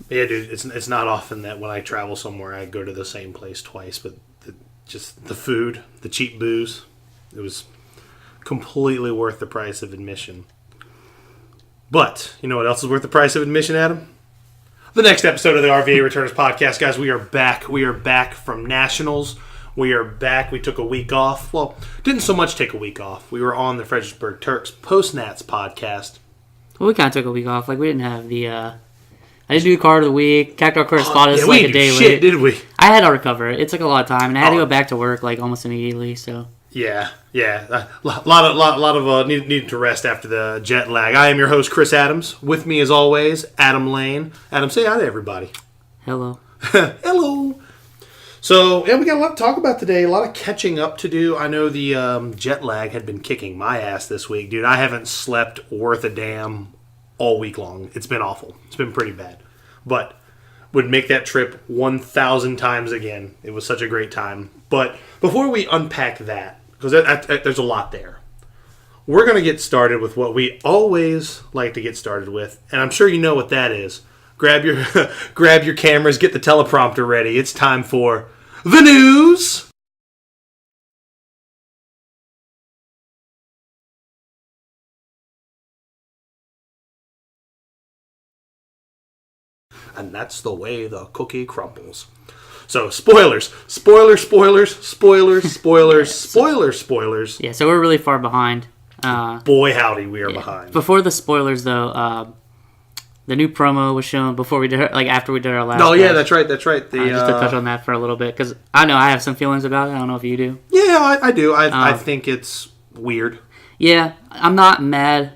Yeah, dude, it's not often that when I travel somewhere I go to the same place twice, but just the food, the cheap booze, it was completely worth the price of admission. But, you know what else is worth the price of admission, Adam? The next episode of the RVA Returners podcast, guys. We are back. We are back from Nationals. We are back. We took a week off. Well, didn't so much take a week off. We were on the Fredericksburg Turks Post-Nats podcast. Well, we kind of took a week off. Like, we didn't have the... I didn't do card of the week. Cactuar correspondence yeah, like a day shit, late. Did we? I had to recover. It took a lot of time, and I had to go back to work like almost immediately. So yeah. A lot of needed to rest after the jet lag. I am your host, Chris Adams. With me, as always, Adam Lane. Adam, say hi to everybody. Hello. Hello. So, yeah, we got a lot to talk about today. A lot of catching up to do. I know the jet lag had been kicking my ass this week. Dude, I haven't slept worth a damn all week long. It's been awful. It's been pretty bad. But would make that trip 1,000 times again. It was such a great time. But before we unpack that, because there's a lot there, we're going to get started with what we always like to get started with. And I'm sure you know what that is. Grab your cameras, get the teleprompter ready. It's time for the news. And that's the way the cookie crumbles. So, spoilers. Spoilers. yeah, so we're really far behind. Boy, howdy, we are behind. Before the spoilers, though, the new promo was shown before we did, after we did our last. Oh, yeah, that's right. Just to touch on that for a little bit, because I know I have some feelings about it. I don't know if you do. Yeah, I do. I think it's weird. Yeah, I'm not mad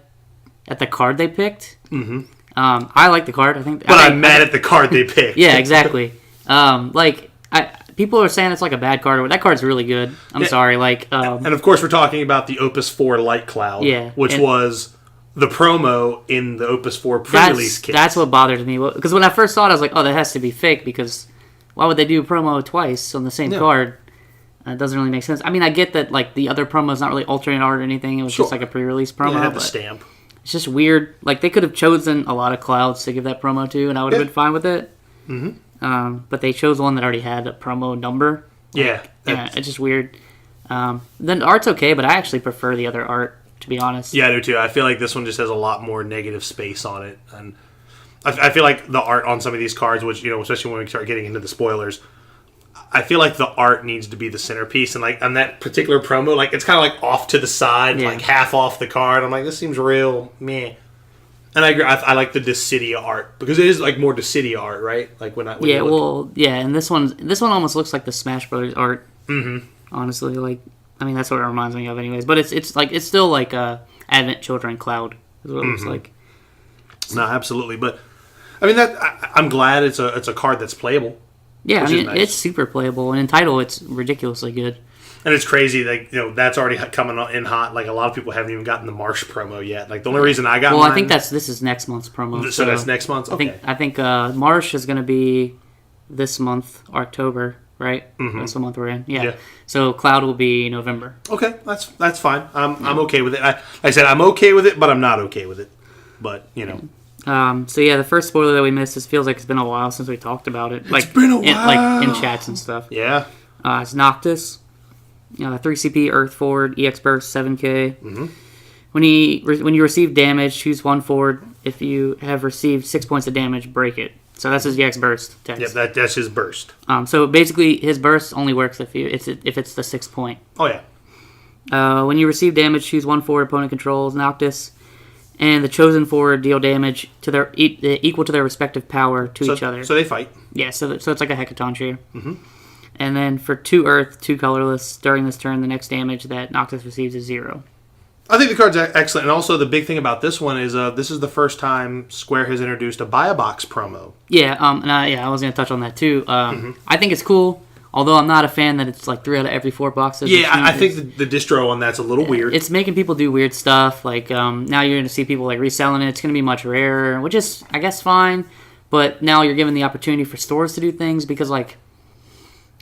at the card they picked. Mm-hmm. I like the card. I'm mad at the card they picked. Yeah, exactly. People are saying it's like a bad card. That card's really good. I'm sorry. And of course, we're talking about the Opus 4 Light Cloud, which was the promo in the Opus 4 pre-release kit. That's what bothered me. Because when I first saw it, I was like, oh, that has to be fake, because why would they do a promo twice on the same card? It doesn't really make sense. I mean, I get that like the other promo is not really alternate art or anything. It was just like a pre-release promo. Yeah, it had the stamp. It's just weird. Like, they could have chosen a lot of clouds to give that promo to, and I would have been fine with it. Mm-hmm. But they chose one that already had a promo number. Yeah, it's just weird. Then the art's okay, but I actually prefer the other art, to be honest. Yeah, I do too. I feel like this one just has a lot more negative space on it, and I feel like the art on some of these cards, which, you know, especially when we start getting into the spoilers, I feel like the art needs to be the centerpiece, and like on that particular promo, like it's kind of like off to the side, like half off the card. I'm like, this seems real meh. And I agree. I like the Dissidia art, because it is like more Dissidia art, right? Like when and this one almost looks like the Smash Brothers art. Mm-hmm. Honestly, like, I mean, that's what it reminds me of, anyways. But it's still like a Advent Children Cloud is what it looks like. No, absolutely. But I mean, I'm glad it's a card that's playable. Yeah, I mean, nice. It's super playable, and in title, it's ridiculously good. And it's crazy, like, you know, that's already coming in hot. Like, a lot of people haven't even gotten the Marsh promo yet. Like, the only reason I got mine... I think this is next month's promo. So that's next month's? Okay. I think Marsh is going to be this month, October, right? Mm-hmm. That's the month we're in. Yeah. So Cloud will be November. Okay, that's fine. I'm okay with it. Like I said, I'm okay with it, but I'm not okay with it. But, you know... the first spoiler that we missed, it feels like it's been a while since we talked about it. It's been a while. In chats and stuff. Yeah. It's Noctis. 3CP Earth Forward, EX Burst, 7K. Mm-hmm. When you receive damage, choose one forward. If you have received 6 points of damage, break it. So that's his EX Burst text. Yeah, that's his burst. So basically, his burst only works if it's the 6 point. Oh, yeah. When you receive damage, choose one forward opponent controls, Noctis. And the chosen forward deal damage to their equal to their respective power to each other. So they fight. Yeah, so it's like a Hecaton tree. Mm-hmm. And then for 2 Earth, 2 colorless, during this turn, the next damage that Noctis receives is 0. I think the card's excellent. And also the big thing about this one is this is the first time Square has introduced a buy a box promo. Yeah, I was going to touch on that too. I think it's cool. Although I'm not a fan that it's like 3 out of every 4 boxes. Yeah, I think the distro on that's a little weird. It's making people do weird stuff. Like, now you're going to see people like reselling it. It's going to be much rarer, which is, I guess, fine. But now you're given the opportunity for stores to do things because, like,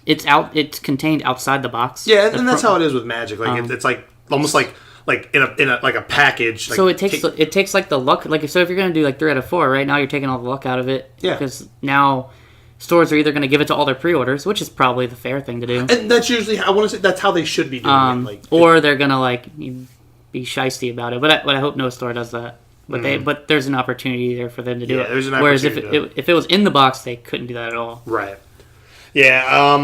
it's contained outside the box. Yeah, and that's how it is with Magic. Like, it's like almost like like in a like a package. Like, so it takes like the luck. Like so, if you're gonna do like 3 out of 4, right now you're taking all the luck out of it. Yeah. Because now stores are either gonna give it to all their pre-orders, which is probably the fair thing to do. And that's usually I want to say that's how they should be doing it. Like, or they're gonna like be shiesty about it. But I hope no store does that. But there's an opportunity there for them to do it. There's an Whereas opportunity if it was in the box, they couldn't do that at all. Right. Yeah.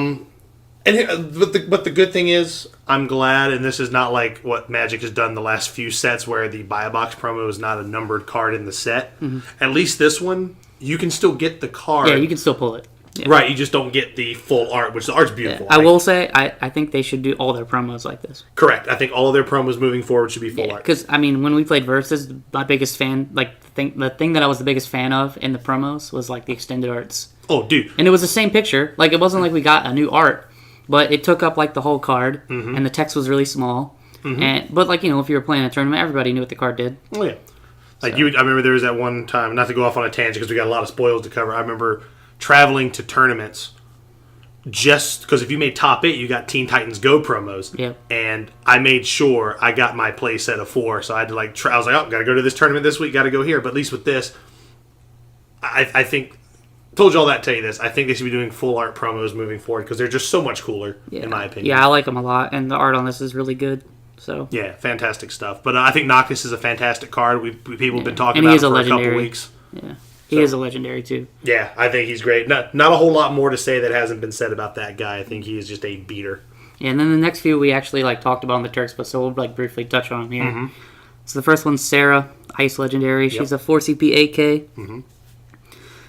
But the good thing is, I'm glad, and this is not like what Magic has done the last few sets where the buy a box promo is not a numbered card in the set. Mm-hmm. At least this one, you can still get the card. Yeah, you can still pull it. Yeah. Right, you just don't get the full art, which the art's beautiful. Yeah. I will say, I think they should do all their promos like this. Correct. I think all of their promos moving forward should be full art. Because, I mean, when we played Versus, my biggest fan, like, the thing that I was the biggest fan of in the promos was, like, the extended arts. Oh, dude. And it was the same picture. Like, it wasn't like we got a new art. But it took up, like, the whole card, and the text was really small. Mm-hmm. But, like, you know, if you were playing a tournament, everybody knew what the card did. Oh, yeah. Like, I remember there was that one time, not to go off on a tangent because we got a lot of spoils to cover, I remember traveling to tournaments just because if you made top 8, you got Teen Titans Go promos. Yep. And I made sure I got my play set of 4, so I had to, like, I was like, oh, got to go to this tournament this week, got to go here. But at least with this, I think... Told you all that to tell you this. I think they should be doing full art promos moving forward because they're just so much cooler, in my opinion. Yeah, I like them a lot, and the art on this is really good. So yeah, fantastic stuff. But I think Noctis is a fantastic card. People have been talking about it for a couple weeks. Yeah, he is a legendary too. Yeah, I think he's great. Not a whole lot more to say that hasn't been said about that guy. I think he is just a beater. Yeah, and then the next few we actually like talked about on the Turks, but so we'll like briefly touch on them here. Mm-hmm. So the first one's Sarah, Ice Legendary. She's a 4 CP AK. Mm-hmm.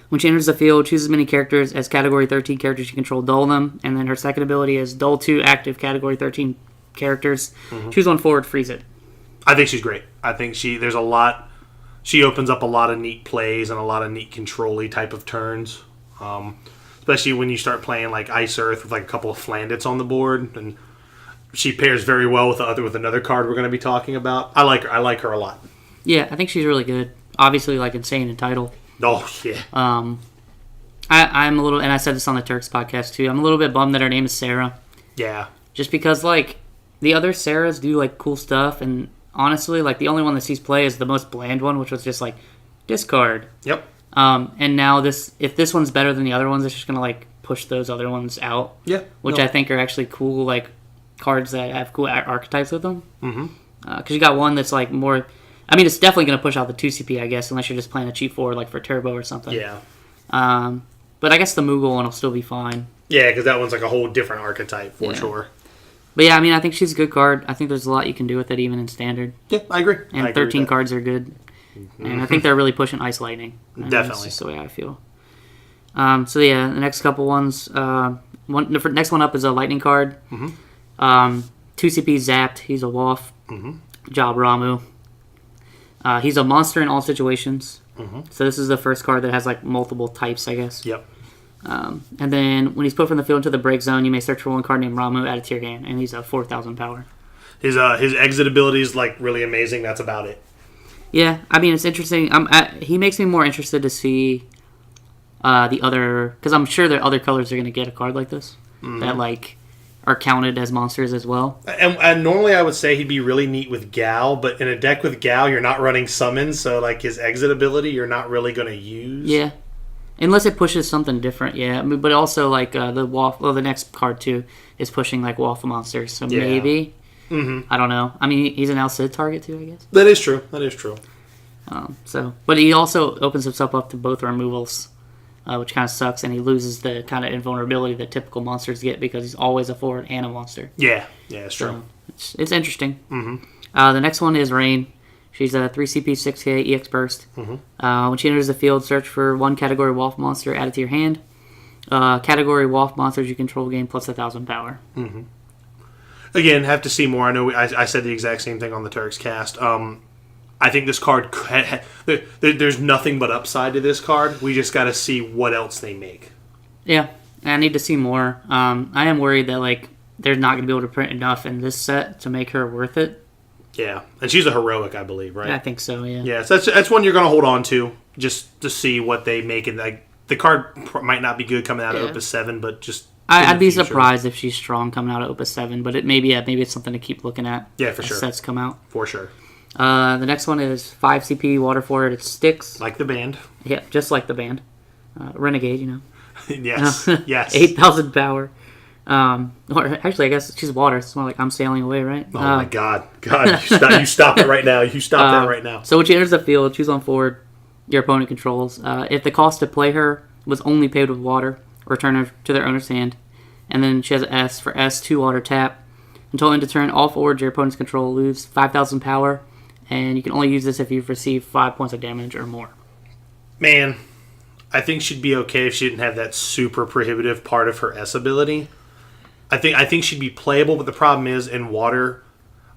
When she enters the field, choose as many characters as Category 13 characters you control, dull them, and then her second ability is dull 2 active Category 13 characters. Mm-hmm. Choose one forward, freeze it. I think she's great. I think she opens up a lot of neat plays and a lot of neat control-y type of turns. Especially when you start playing like Ice Earth with like a couple of Flandets on the board, and she pairs very well with another card we're going to be talking about. I like her a lot. Yeah, I think she's really good. Obviously, like insane in title. Oh, yeah. I'm a little, and I said this on the Turks podcast too, I'm a little bit bummed that her name is Sarah. Yeah. Just because, like, the other Sarahs do, like, cool stuff, and honestly, like, the only one that sees play is the most bland one, which was just, like, discard. Yep. And now if this one's better than the other ones, it's just going to, like, push those other ones out. Yeah. Which I think are actually cool, like, cards that have cool archetypes with them. Mm-hmm. Because you got one that's, like, more... I mean, it's definitely going to push out the 2 CP, I guess, unless you're just playing a cheap 4, like for Turbo or something. Yeah. But I guess the Moogle one will still be fine. Yeah, because that one's like a whole different archetype, for sure. But yeah, I mean, I think she's a good card. I think there's a lot you can do with it, even in Standard. Yeah, I agree. And 13 cards are good. Mm-hmm. And I think they're really pushing Ice Lightning. Definitely. That's just the way I feel. So yeah, the next couple ones. The next one up is a Lightning card. Mm-hmm. 2 CP Zapped. He's a Waff. Mm-hmm. Job Ramu. He's a monster in all situations. Mm-hmm. So this is the first card that has like multiple types, I guess. Yep. And then when he's put from the field into the break zone, you may search for one card named Ramu, add it to your hand, and he's a 4,000 power. His exit ability is like really amazing. That's about it. Yeah, I mean it's interesting. He makes me more interested to see the other, because I'm sure that other colors are going to get a card like this that like are counted as monsters as well. And normally I would say he'd be really neat with Gal, but in a deck with Gal, you're not running summons, so like his exit ability, you're not really going to use. Yeah, unless it pushes something different. Yeah, I mean, but also like the next card too is pushing like Waffle monsters, so maybe. Mm-hmm. I don't know. I mean, he's an Al Cid target too, I guess. That is true. But he also opens himself up to both removals. Which kind of sucks, and he loses the kind of invulnerability that typical monsters get because he's always a forward and a monster. Yeah, it's true. So it's interesting. Mm-hmm. The next one is Rain. She's a 3 CP 6K EX Burst. Mm-hmm. When she enters the field, search for one category Wolf monster, add it to your hand. Category Wolf monsters you control gain plus 1,000 power. Mm-hmm. Again, have to see more. I know I said the exact same thing on the Turks cast. I think this card, there's nothing but upside to this card. We just got to see what else they make. Yeah, I need to see more. I am worried that like they're not going to be able to print enough in this set to make her worth it. Yeah, and she's a heroic, I believe, right? I think so, yeah. Yeah, so that's one you're going to hold on to just to see what they make. And like, the card might not be good coming out of Opus 7, but just I'd be surprised if she's strong coming out of Opus 7, but maybe it's something to keep looking at. Yeah, for as sure. sets come out. For sure. The next one is 5 CP water forward. It's Styx. Like the band. Yeah, just like the band. Renegade, you know. Yes. Yes. 8,000 power. Or actually, I guess she's water. It's more like I'm sailing away, right? Oh my God. You stop it right now. You stop that right now. So when she enters the field, choose on forward your opponent controls. If the cost to play her was only paid with water, return her to their owner's hand. And then she has an S for S2 water tap. Until end of turn, all forwards your opponent's control lose 5,000 power. And you can only use this if you've received 5 points of damage or more. Man, I think she'd be okay if she didn't have that super prohibitive part of her S ability. I think she'd be playable, but the problem is in water,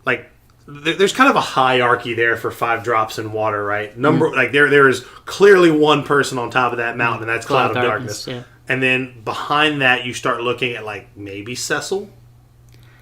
like there's kind of a hierarchy there for 5 drops in water, right? Like there is clearly one person on top of that mountain, and that's Cloud of Darkness. Yeah. And then behind that, you start looking at like maybe Cecil,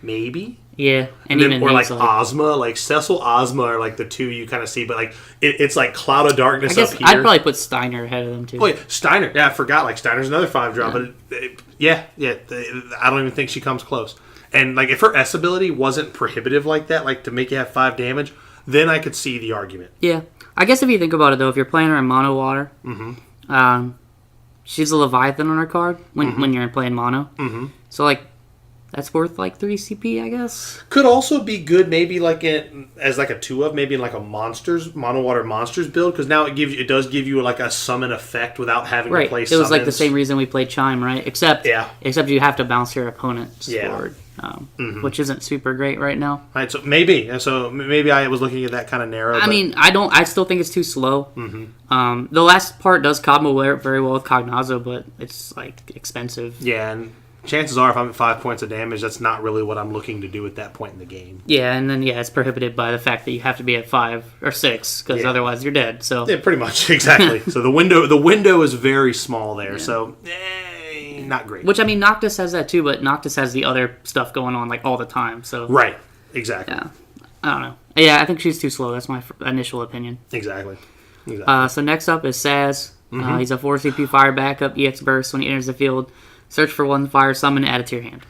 maybe. Yeah, and then, or like Ozma, like Cecil, Ozma are like the two you kind of see, but like it's like Cloud of Darkness I guess up here. I'd probably put Steiner ahead of them too. Oh yeah, Steiner. Yeah, I forgot. Like Steiner's another 5 drop, but I don't even think she comes close. And like if her S ability wasn't prohibitive like that, like to make you have 5 damage, then I could see the argument. Yeah, I guess if you think about it though, if you're playing her in mono water, she's a Leviathan on her card when you're playing mono. Mm-hmm. So like. That's worth like 3 CP, I guess. Could also be good, maybe like as like a 2 of, maybe in like a mono water monsters build, because now it does give you like a summon effect without having to play. It was like the same reason we played Chime, right? Except you have to bounce your opponent's forward, which isn't super great right now. Right, so maybe I was looking at that kind of narrow. I mean, I still think it's too slow. Mm-hmm. The last part does combo very well with Cognazzo, but it's like expensive. Yeah, and chances are, if I'm at 5 points of damage, that's not really what I'm looking to do at that point in the game. Yeah, and then it's prohibited by the fact that you have to be at 5 or 6 because otherwise you're dead. So yeah, pretty much exactly. So the window is very small there. Yeah. So not great. Which I mean, Noctis has that too, but Noctis has the other stuff going on like all the time. So right, exactly. Yeah, I don't know. Yeah, I think she's too slow. That's my initial opinion. Exactly. So next up is Saz. He's a 4 CP fire backup EX burst when he enters the field. Search for 1 fire summon, add it to your hand.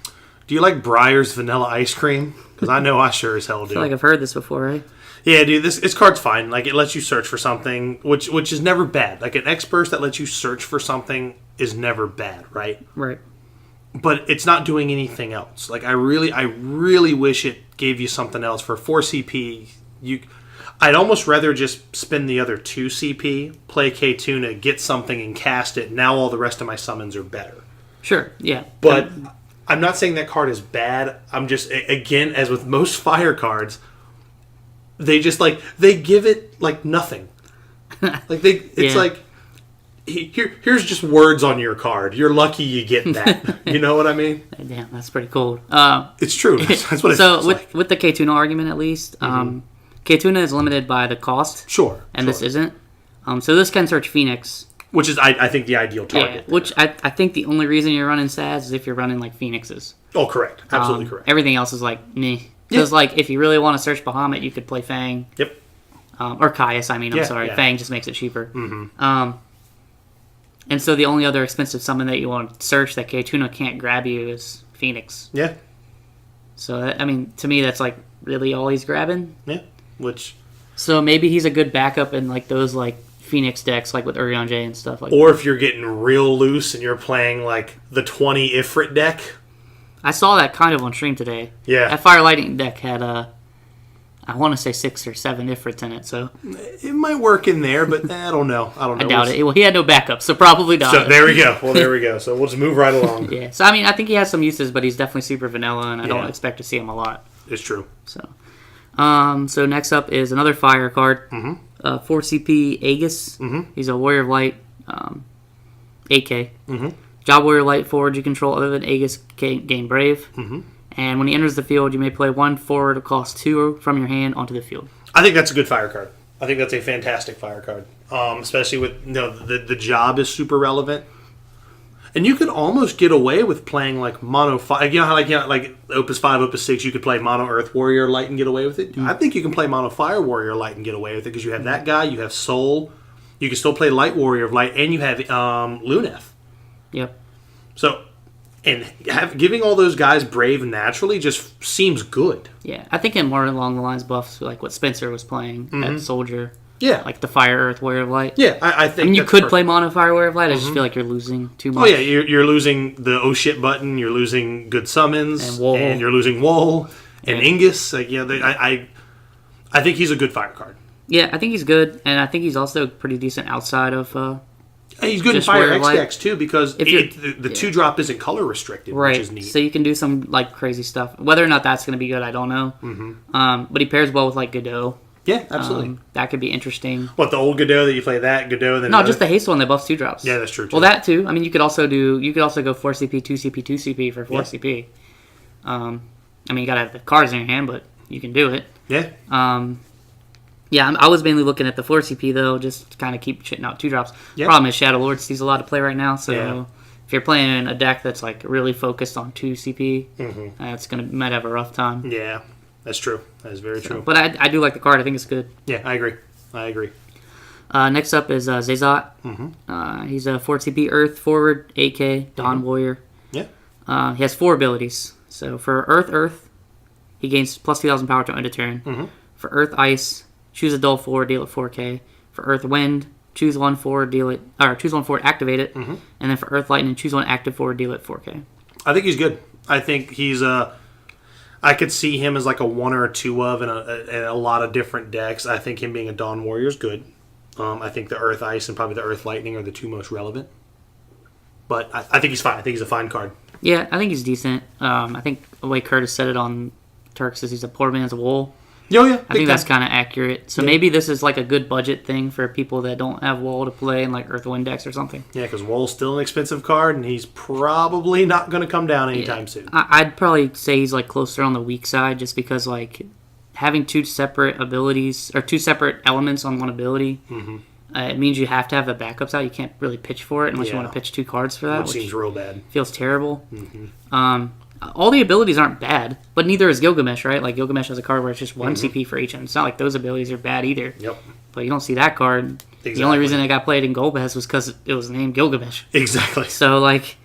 Do you like Breyer's vanilla ice cream? Because I know I sure as hell do. I feel like I've heard this before, right? Yeah, dude, this card's fine. Like, it lets you search for something, which is never bad. Like, an X burst that lets you search for something is never bad, right? Right. But it's not doing anything else. Like, I really wish it gave you something else. For 4 CP, I'd almost rather just spend the other 2 CP, play K-Tuna, get something and cast it. Now all the rest of my summons are better. Sure, yeah. But I'm not saying that card is bad. I'm just, again, as with most fire cards, they just they give it like nothing. Like here's just words on your card. You're lucky you get that. You know what I mean? Damn, that's pretty cool. It's true. That's what it so feels like. With the K-Tuna argument, at least, K-Tuna is limited by the cost. Sure. And this isn't. So this can search Phoenix. Which is, I think, the ideal target. Yeah, which I think the only reason you're running Saz is if you're running, like, Phoenixes. Oh, correct. Absolutely correct. Everything else is, like, meh. Because, like, if you really want to search Bahamut, you could play Fang. Yep. Or Caius, I'm sorry. Yeah. Fang just makes it cheaper. Mm-hmm. And so the only other expensive summon that you want to search that K-Tuna can't grab you is Phoenix. Yeah. So, I mean, to me, that's, like, really all he's grabbing. Yeah. Which... So maybe he's a good backup in, like, those, like... Phoenix decks like with Urion J and stuff like that. Or if you're getting real loose and you're playing like the 20 Ifrit deck. I saw that kind of on stream today. Yeah. That Fire Lightning deck had I want to say 6 or 7 Ifrits in it, so it might work in there, but I don't know. I doubt it. Well, he had no backup, so probably not. So there we go. Well, there we go. So we'll just move right along. Yeah. So I mean, I think he has some uses, but he's definitely super vanilla, and I don't expect to see him a lot. It's true. So, so next up is another fire card. 4 CP Aegis. He's a Warrior of Light, 8K. Job Warrior Light forward you control other than Aegis gain Brave. And when he enters the field, you may play 1 forward of cost 2 from your hand onto the field. I think that's a good fire card. I think that's a fantastic fire card. Especially with the job is super relevant. And you could almost get away with playing like mono fire. You know how like Opus 5, Opus 6, you could play mono Earth Warrior Light and get away with it? I think you can play mono Fire Warrior Light and get away with it because you have that guy, you have Soul, you can still play Light Warrior of Light, and you have Luneth. Yep. So And giving all those guys Brave naturally just seems good. Yeah, I think in more along the lines of buffs, like what Spencer was playing at Soldier. Yeah. Like the Fire, Earth, Warrior of Light. Yeah, I think you could play Mono Fire, Warrior of Light. I just feel like you're losing too much. Oh, yeah, you're losing the oh shit button, you're losing good summons, and you're losing Wool, and Ingus. Like, yeah, I think he's a good fire card. Yeah, I think he's good, and I think he's also pretty decent outside of... he's good in Fire X decks, too, because the 2-drop isn't color restricted, which is neat. So you can do some like crazy stuff. Whether or not that's going to be good, I don't know. But he pairs well with like Godot. Yeah, absolutely. That could be interesting. What, the old Godot that you play that, Godot, then... No, just the haste one that buffs 2-drops. Yeah, that's true, too. Well, that, too. I mean, you could also go 4CP, 2CP, 2CP for 4CP. I mean, you gotta have the cards in your hand, but you can do it. Yeah. I was mainly looking at the 4CP, though, just to kind of keep shitting out 2-drops. Yep. Problem is Shadow Lord sees a lot of play right now, so if you're playing a deck that's like really focused on 2CP, that's might have a rough time. Yeah, that's true. That is very true. But I do like the card. I think it's good. Yeah, I agree. Next up is Zezat. He's a 4CP Earth forward, AK, Dawn Warrior. Yeah. He has 4 abilities. So for Earth, he gains plus 2,000 power to end a turn. For Earth Ice, choose a dull 4, deal it 4k. For Earth Wind, choose 1 4, choose 1 4, activate it. And then for Earth Lightning, choose 1 active 4, deal it 4k. I think he's good. I think he's I could see him as like a 1 or a 2 of in a lot of different decks. I think him being a Dawn Warrior is good. I think the Earth Ice and probably the Earth Lightning are the 2 most relevant. But I think he's fine. I think he's a fine card. Yeah, I think he's decent. I think the way Curtis said it on Turks is he's a poor man's Wool. Oh, yeah. I think that's kind of accurate. So maybe this is like a good budget thing for people that don't have Wool to play in like Earth Wind decks or something. Yeah, because Wool's still an expensive card, and he's probably not going to come down anytime soon. I'd probably say he's like closer on the weak side just because like having 2 separate abilities or 2 separate elements on one ability, it means you have to have the backups out. You can't really pitch for it unless you want to pitch 2 cards for that. Which seems real bad. Feels terrible. All the abilities aren't bad, but neither is Gilgamesh, right? Like, Gilgamesh has a card where it's just 1 CP for each, and it's not like those abilities are bad either. Yep. But you don't see that card. Exactly. The only reason it got played in Golbez was because it was named Gilgamesh. Exactly. So, like,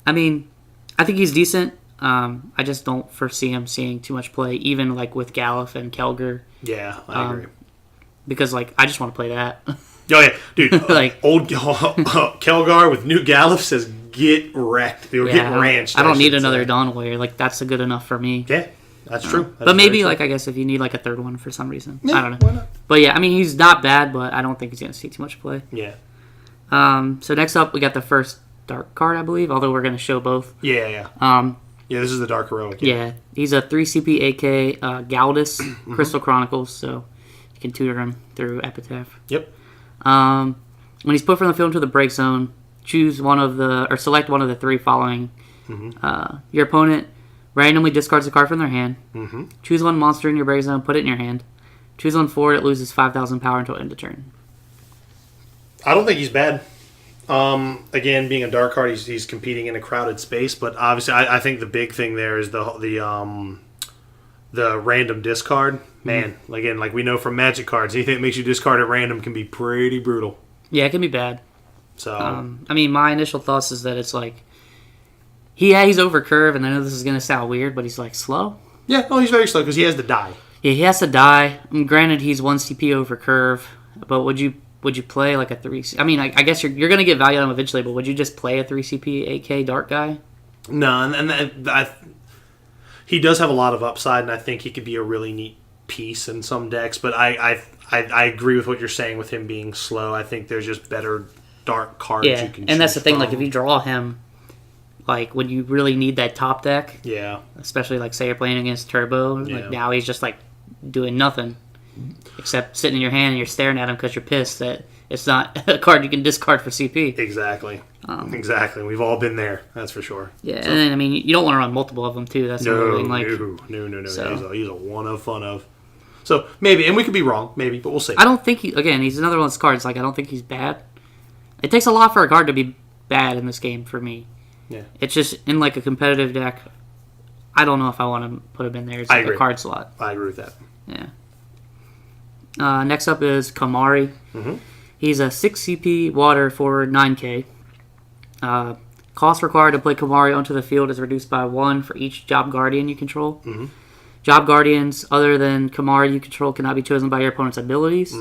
I mean, I think he's decent. I just don't foresee him seeing too much play, even, like, with Galuf and Kelger. Yeah, I agree. Because, like, I just want to play that. Oh, yeah. Dude, like old Kelgar with new Galuf says, get wrecked. They were getting ranched. I don't need another Dawn Warrior. Like, that's good enough for me. Yeah, that's true. But maybe, like, I guess if you need, like, a 3rd one for some reason. Yeah, I don't know. Why not? But, yeah, I mean, he's not bad, but I don't think he's going to see too much play. Yeah. So, next up, we got the first Dark card, I believe, although we're going to show both. Yeah. Yeah, this is the Dark Heroic. Yeah, he's a 3 CP AK Galdus, Crystal Chronicles, so you can tutor him through Epitaph. Yep. When he's put from the field into the break zone, select one of the 3 following. Your opponent randomly discards a card from their hand. Choose 1 monster in your break zone, put it in your hand. Choose 1 forward, it loses 5,000 power until end of turn. I don't think he's bad. Again, being a dark card, he's competing in a crowded space, but obviously I think the big thing there is the random discard. Man, again, like we know from Magic cards, anything that makes you discard at random can be pretty brutal. Yeah, it can be bad. So, I mean, my initial thoughts is that it's like, he's over curve, and I know this is going to sound weird, but he's like slow. Yeah, he's very slow because he has to die. Yeah, he has to die. Granted, he's 1 CP over curve, but would you play like a 3? I mean, I guess you're going to get value out of him eventually, but would you just play a 3 CP AK Dark guy? No, and he does have a lot of upside, and I think he could be a really neat piece in some decks. But I agree with what you're saying with him being slow. I think there's just better dark cards you can choose and that's the thing. from. Like, if you draw him, like, when you really need that top deck, yeah, especially like say you're playing against Turbo, like now he's just like doing nothing except sitting in your hand and you're staring at him because you're pissed that it's not a card you can discard for CP. Exactly. Exactly. We've all been there. That's for sure. Yeah, so. And then, I mean, you don't want to run multiple of them too. That's the other thing. Like, no. So. He's a one of fun of. So maybe, and we could be wrong, maybe, but we'll see. I don't think he's another one of those cards. Like, I don't think he's bad. It takes a lot for a card to be bad in this game for me. Yeah. It's just in like a competitive deck. I don't know if I want to put him in there. It's like a card slot. I agree with that. Yeah. Next up is Kamari. He's a 6 CP water forward 9K. Cost required to play Kamari onto the field is reduced by 1 for each Job Guardian you control. Job Guardians other than Kamari you control cannot be chosen by your opponent's abilities.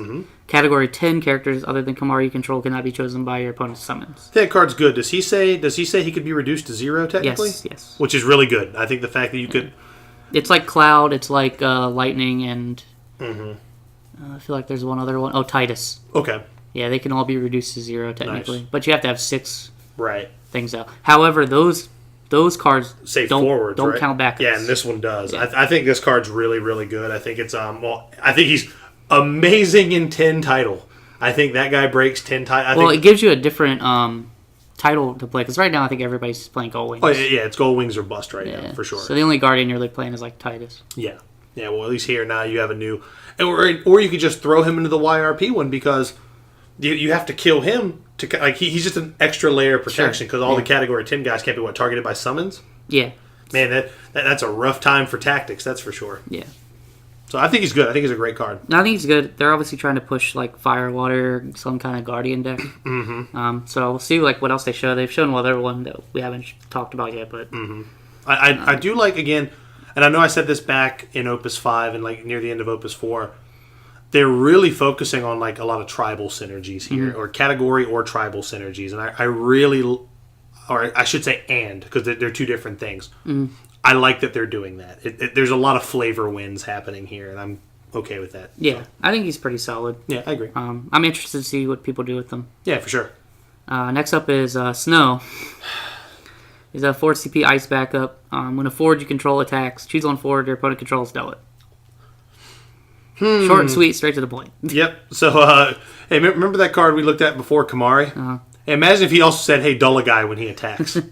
Category 10 characters other than Kamari you control cannot be chosen by your opponent's summons. That card's good. Does he say he could be reduced to 0 technically? Yes. Which is really good. I think the fact that you could... It's like Cloud, it's like Lightning, and I feel like there's one other one. Oh, Titus. Okay. Yeah, they can all be reduced to 0 technically. Nice. But you have to have 6 things out. However, those cards say forwards, don't right? count backups. Yeah, and this one does. Yeah. I think this card's really, really good. I think it's I think he's amazing in 10 title. I think that guy breaks 10 title. It gives you a different title to play because right now I think everybody's playing Gold Wings. Oh yeah, it's Gold Wings or bust right now for sure. So the only Guardian you're really playing is like Titus. Yeah. Well, at least here now you have a new, or you could just throw him into the YRP one because you have to kill him to like he's just an extra layer of protection because all the Category 10 guys can't be targeted by summons. Yeah. Man, that's a rough time for tactics. That's for sure. Yeah. So I think he's good. I think he's a great card. No, I think he's good. They're obviously trying to push like Fire, Water, some kind of Guardian deck. So we'll see like what else they show. They've shown one other one that we haven't talked about yet, but I do like again, and I know I said this back in Opus 5 and like near the end of Opus 4. They're really focusing on like a lot of tribal synergies here, or category or tribal synergies, and I really, or I should say, because they're two different things. I like that they're doing that. There's a lot of flavor wins happening here, and I'm okay with that. Yeah, so. I think he's pretty solid. Yeah, I agree. I'm interested to see what people do with them. Yeah, for sure. Next up is Snow. He's a 4 CP ice backup. When a forward you control attacks, choose one forward your opponent controls, deal it. Short and sweet, straight to the point. Yep. So, hey, remember that card we looked at before, Kamari? Hey, imagine if he also said, hey, dull a guy when he attacks. Hey,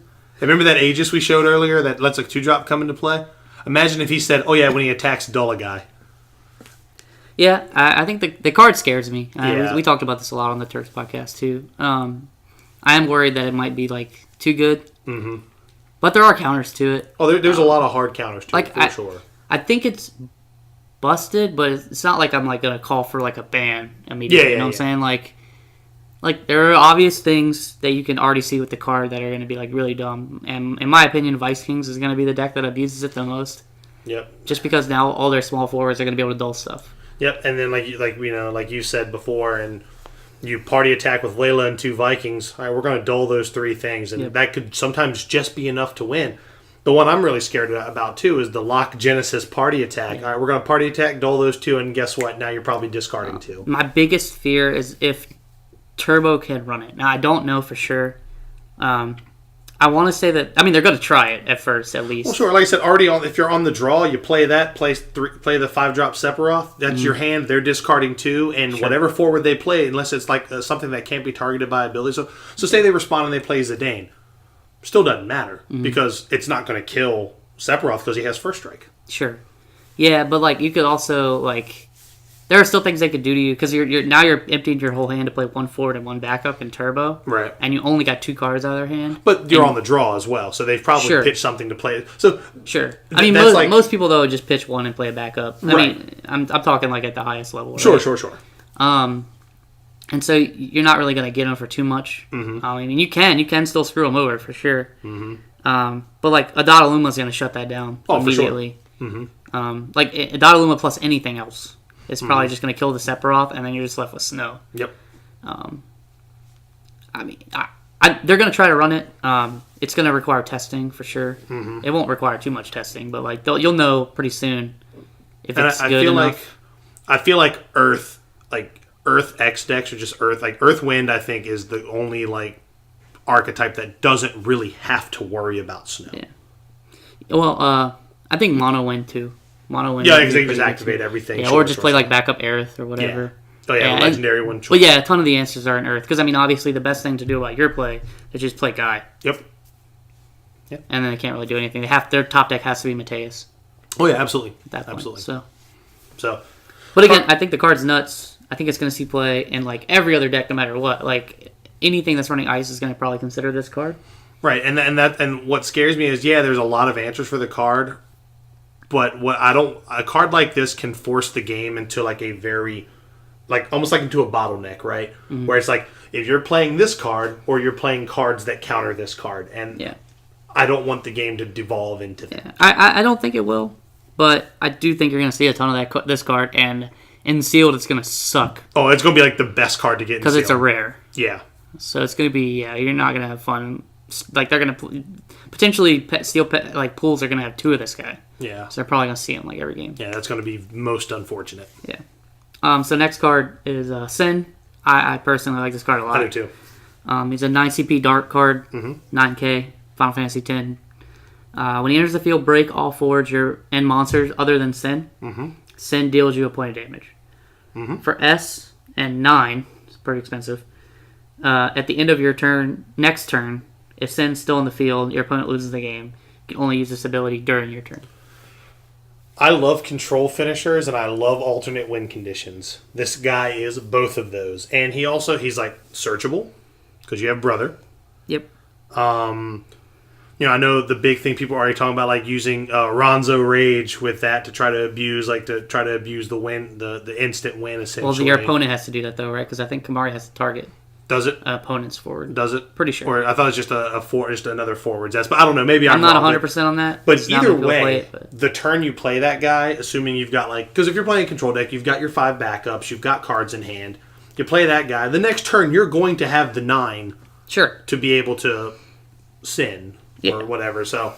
remember that Aegis we showed earlier that lets a 2-drop come into play? Imagine if he said, oh, yeah, when he attacks, dull a guy. Yeah, I think the card scares me. Yeah. We talked about this a lot on the Turks podcast, too. I am worried that it might be, like, too good. But there are counters to it. Oh, there's a lot of hard counters to it, for sure. I think it's busted, but it's not like I'm like gonna call for like a ban immediately. You know what I'm saying? Like there are obvious things that you can already see with the card that are gonna be like really dumb. And in my opinion, Vice Kings is gonna be the deck that abuses it the most. Yep. Just because now all their small forwards are gonna be able to dull stuff. Yep. And then like you said before, and you party attack with Layla and 2 Vikings. All right, we're gonna dull those 3 things, and that could sometimes just be enough to win. The one I'm really scared about, too, is the Lock Genesis party attack. All right, we're going to party attack, dull those 2, and guess what? Now you're probably discarding 2. My biggest fear is if Turbo can run it. Now, I don't know for sure. I want to say that... I mean, they're going to try it at first, at least. Well, sure. Like I said, if you're on the draw, you play that, play the 5-drop Sephiroth. That's your hand. They're discarding 2, and whatever forward they play, unless it's like something that can't be targeted by ability. So say they respond and they play Zidane. Still doesn't matter because it's not going to kill Sephiroth because he has first strike. Sure. Yeah, but like you could also like there are still things they could do to you because you're emptying your whole hand to play 1 forward and 1 backup in Turbo. Right. And you only got 2 cards out of their hand. But you're on the draw as well, so they've probably pitched something to play. So sure. I mean, most people though just pitch 1 and play a backup. I mean, I'm talking like at the highest level. Right? Sure. And so you're not really going to get them for too much. I mean, you can still screw them over for sure. But like Adadaluma is going to shut that down immediately. For sure. Like Adadaluma plus anything else is probably just going to kill the Sephiroth, and then you're just left with Snow. Yep. I mean, they're going to try to run it. It's going to require testing for sure. It won't require too much testing, but like you'll know pretty soon if it's good enough. I feel like Earth X decks or just Earth, like Earth Wind, I think is the only like archetype that doesn't really have to worry about Snow. Yeah. Well, I think Mono Wind too. Mono Wind. Yeah, because they just activate everything. Yeah, or just play like backup Aerith or whatever. Yeah. Oh yeah, legendary one. But yeah, a ton of the answers are in Earth because I mean, obviously, the best thing to do about your play is just play Guy. Yep. And then they can't really do anything. Their top deck has to be Mateus. Oh yeah, absolutely. At that point, absolutely. So. But again, I think the card's nuts. I think it's going to see play in like every other deck, no matter what. Like anything that's running ice is going to probably consider this card. Right, and what scares me is there's a lot of answers for the card, but a card like this can force the game into like a very, like almost like into a bottleneck, right? Where it's like if you're playing this card or you're playing cards that counter this card, and I don't want the game to devolve into that. Yeah. I don't think it will, but I do think you're going to see a ton of this card, and in sealed it's going to suck. Oh, it's going to be like the best card to get in because it's a rare. Yeah. So it's going to be you're not going to have fun. Like they're going to potentially like pools are going to have 2 of this guy. Yeah. So they're probably going to see him like every game. Yeah, that's going to be most unfortunate. Yeah. So next card is Sin. I personally like this card a lot. I do too. He's a 9 CP dark card, 9K, Final Fantasy X. When he enters the field, break all forwards and monsters other than Sin. Sin deals you a point of damage. For S and 9, it's pretty expensive. At the end of your next turn, if Sin's still in the field, your opponent loses the game. You can only use this ability during your turn. I love control finishers, and I love alternate win conditions. This guy is both of those. And he's like, searchable, because you have Brother. Yep. I know the big thing people are already talking about, like using Ronzo Rage with that to try to abuse the win, the instant win, essentially. Well, your opponent has to do that, though, right? Because I think Kamari has to target. Does it? Opponents forward. Does it? Pretty sure. Or I thought it was just another forwards. But I don't know. Maybe I'm not 100% on that. But either way, the turn you play that guy, assuming you've got because if you're playing a control deck, you've got your 5 backups, you've got cards in hand. You play that guy. The next turn, you're going to have the 9. Sure. To be able to Sin or whatever. So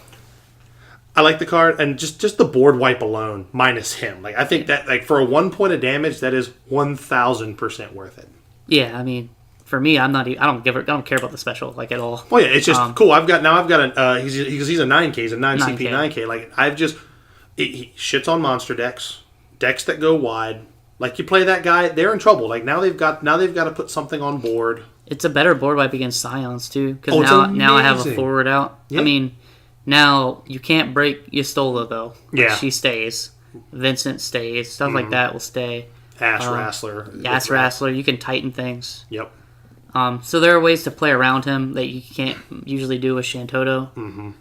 I like the card, and just the board wipe alone minus him. Like I think that for a 1 point of damage, that is 1,000% worth it. Yeah, I mean. For me, I don't care about the special at all. Oh yeah, it's just cool. I've got he's a 9K, he's a 9 CP 9K. Like he shits on monster decks that go wide. Like you play that guy, they're in trouble. Like now they've got to put something on board. It's a better board wipe against Scions too, because now I have a forward out. Yep. I mean, now you can't break Yestola though. Yeah, she stays. Vincent stays. Stuff like that will stay. Ash Wrestler. Wrestler. You can tighten things. Yep. So there are ways to play around him that you can't usually do with Shantoto.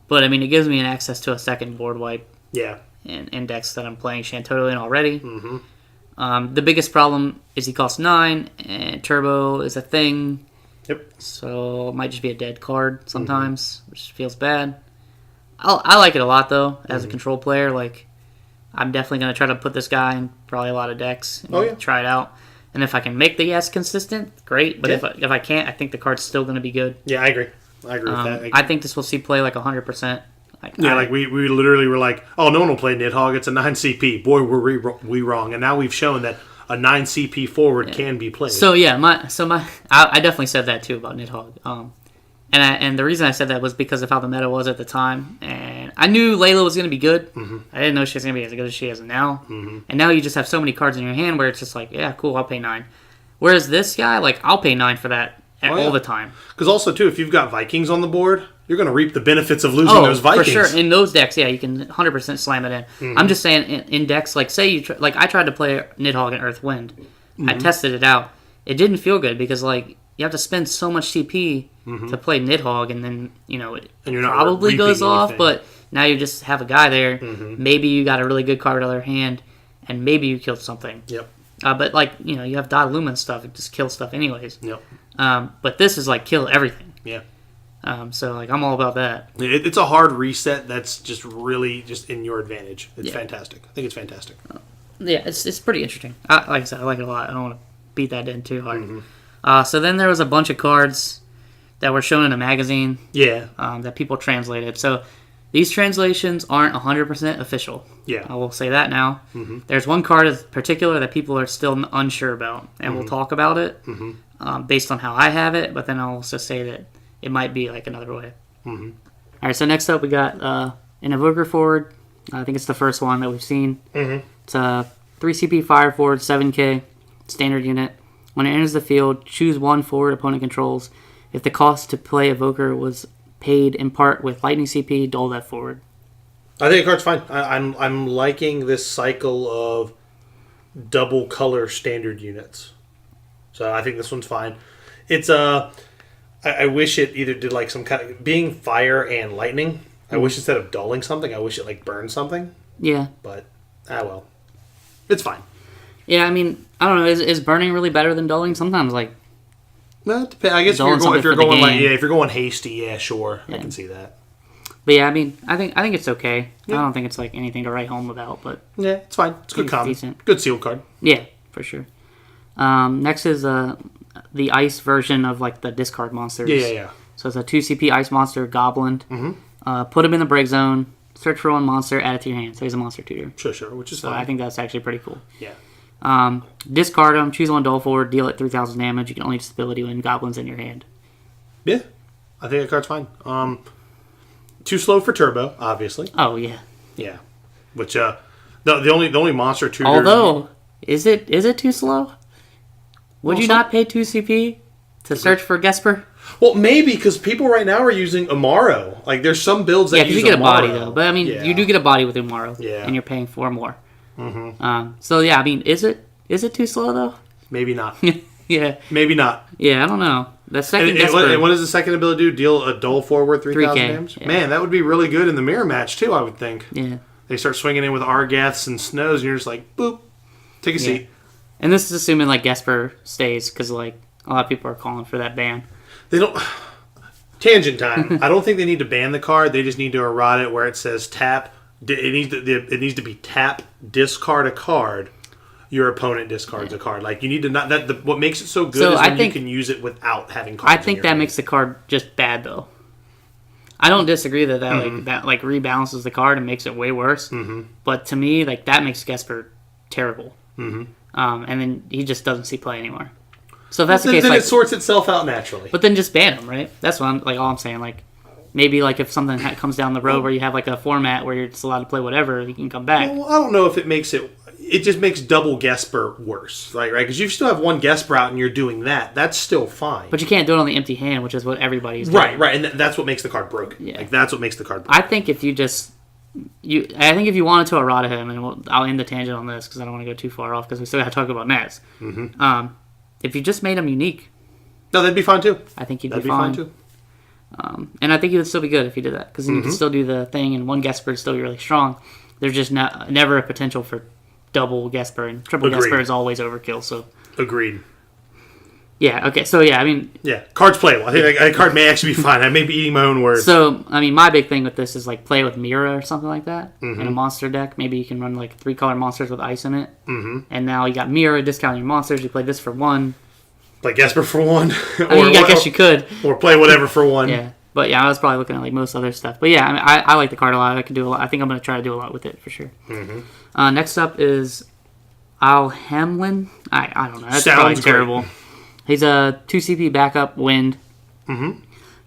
But, I mean, it gives me an access to a second board wipe. Yeah. And index that I'm playing Shantoto in already. The biggest problem is he costs 9, and Turbo is a thing. Yep. So it might just be a dead card sometimes, which feels bad. I like it a lot, though, as a control player. Like, I'm definitely going to try to put this guy in probably a lot of decks and try it out. And if I can make the S consistent, great. But if I can't, I think the card's still going to be good. Yeah, I agree. I agree with that. I think this will see play 100%. We literally were like, oh, no one will play Nidhogg. It's a 9 CP. Boy, were we wrong. And now we've shown that a 9 CP forward can be played. So yeah, I definitely said that too about Nidhogg. And the reason I said that was because of how the meta was at the time. And I knew Layla was going to be good. I didn't know she was going to be as good as she is now. And now you just have so many cards in your hand where it's just like, yeah, cool, I'll pay 9. Whereas this guy, I'll pay 9 for that all the time. Because also, too, if you've got Vikings on the board, you're going to reap the benefits of losing those Vikings. For sure. In those decks, yeah, you can 100% slam it in. I'm just saying, in decks, say you... I tried to play Nidhogg and Earth Wind. I tested it out. It didn't feel good because, you have to spend so much CP to play Nidhogg, and then, it probably goes off, but now you just have a guy there. Maybe you got a really good card out of their hand, and maybe you killed something. Yep. But, you have Dot Lumen stuff. It just kills stuff anyways. Yep. But this is, kill everything. Yeah. So, I'm all about that. It's a hard reset that's just really just in your advantage. It's fantastic. I think it's fantastic. Yeah, it's pretty interesting. Like I said, I like it a lot. I don't want to beat that in too hard. So then there was a bunch of cards that were shown in a magazine that people translated. So these translations aren't 100% official. Yeah. I will say that now. There's one card in particular that people are still unsure about, and we'll talk about it based on how I have it, but then I'll also say that it might be another way. All right, so next up we got an Evoker forward. I think it's the first one that we've seen. It's a 3 CP fire forward, 7K, standard unit. When it enters the field, choose one forward opponent controls. If the cost to play Evoker was paid in part with Lightning CP, dole that forward. I think the card's fine. I'm liking this cycle of double color standard units. So I think this one's fine. It's I wish it either did some kind of being fire and lightning. I wish instead of dulling something, I wish it burned something. Yeah. But well, it's fine. Yeah, I mean, I don't know. Is burning really better than dulling? Sometimes Well, it depends. I guess Doling if you're something for the going like game. if you're going hasty, yeah, sure, I can see that. But yeah, I mean, I think it's okay. I don't think it's like anything to write home about, but Yeah, it's fine. It's a good combo. decent. Good sealed card. yeah, for sure. Next is the ice version of like the discard monsters. Yeah. So it's a 2 CP ice monster goblin. Put him in the break zone. Search for one monster, add it to your hand. So he's a monster tutor. Sure, which is So fine. I think that's actually pretty cool. Yeah. Discard him. Choose one dull forward. Deal it 3,000 damage. You can only use this ability when goblins in your hand. Yeah, I think that card's fine. Too slow for turbo, obviously. Oh yeah. Yeah, which the only monster tutor. Although, is it too slow? Would Well, you not pay 2 CP to search for Gesper? Well, maybe because people right now are using Amaro. Like, there's some builds that Yeah, because use you get a body Amaro. though. But I mean, Yeah. you do get a body with Umaro. Yeah. And you're paying 4 more. So yeah, I mean, is it too slow though? Maybe not. Yeah. Maybe not. Yeah, I don't know. The second And Gesper. what does the second ability do? Deal a dull forward 3,000 3K, damage? yeah. Man, that would be really good in the mirror match too, I would think. Yeah. They start swinging in with Argaths and Snows, and you're just like, boop, take a seat. And this is assuming like Gesper stays because like a lot of people are calling for that ban. They don't. Tangent time. I don't think they need to ban the card. They just need to errata it where it says tap. It needs to be tap, discard a card. Your opponent discards a card. Like, you need to not that. What makes it so good So is I when think- you can use it without having cards. I think that makes the card just bad though. I don't disagree that like rebalances the card and makes it way worse. But to me, like that makes Gesper terrible. And then he just doesn't see play anymore. So if that's the case, then like, it sorts itself out naturally. but then just ban him, right? That's what I'm like. All I'm saying, like maybe like if something comes down the road where you have like a format where you're just allowed to play whatever, you can come back. Well, I don't know if it makes it. It just makes double Gesper worse, like, right? Because you still have one Gesper out and you're doing that. That's still fine. But you can't do it on the empty hand, which is what everybody's doing. Right, and that's what makes the card broken. Yeah. Like, that's what makes the card broken. I think if you just I think if you wanted to errata him, and I'll end the tangent on this because I don't want to go too far off because we still got to talk about Nats. If you just made him unique, No, that'd be fine too. I think you'd That'd be be fine. fine too. And I think it would still be good if you did that because then you can still do the thing, and one Gesper is still really strong. There's just never a potential for double Gesper, and triple Agreed. Gesper is always overkill. So Agreed. yeah, okay, so yeah, I mean, Yeah, card's playable. I think a card may actually be fine. I may be eating my own words. so I mean, my big thing with this is like play with Mira or something like that in a monster deck. Maybe you can run like 3-color monsters with ice in it, and now you got Mira discounting your monsters. You play this for 1. Play Gesper for 1. I mean, I guess you could. Or play whatever for 1. Yeah, but yeah, I was probably looking at like most other stuff. But yeah, I mean, I like the card a lot. I can do a lot. I think I'm going to try to do a lot with it for sure. Next up is Al Hamlin. I don't know. That's Sounds probably great. terrible. He's a 2 CP backup wind.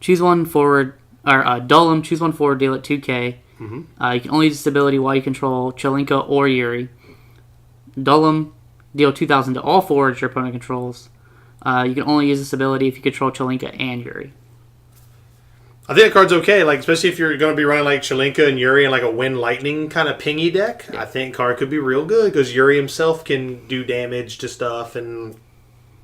Choose one forward, or dull him. Choose one forward. Deal it 2K. You can only use this ability while you control Chelinka or Yuri. Dull him. Deal 2,000 to all forwards your opponent controls. You can only use this ability if you control Chelinka and Yuri. I think that card's okay, like especially if you're going to be running like Chelinka and Yuri and like a Wind Lightning kind of pingy deck. I think card could be real good because Yuri himself can do damage to stuff and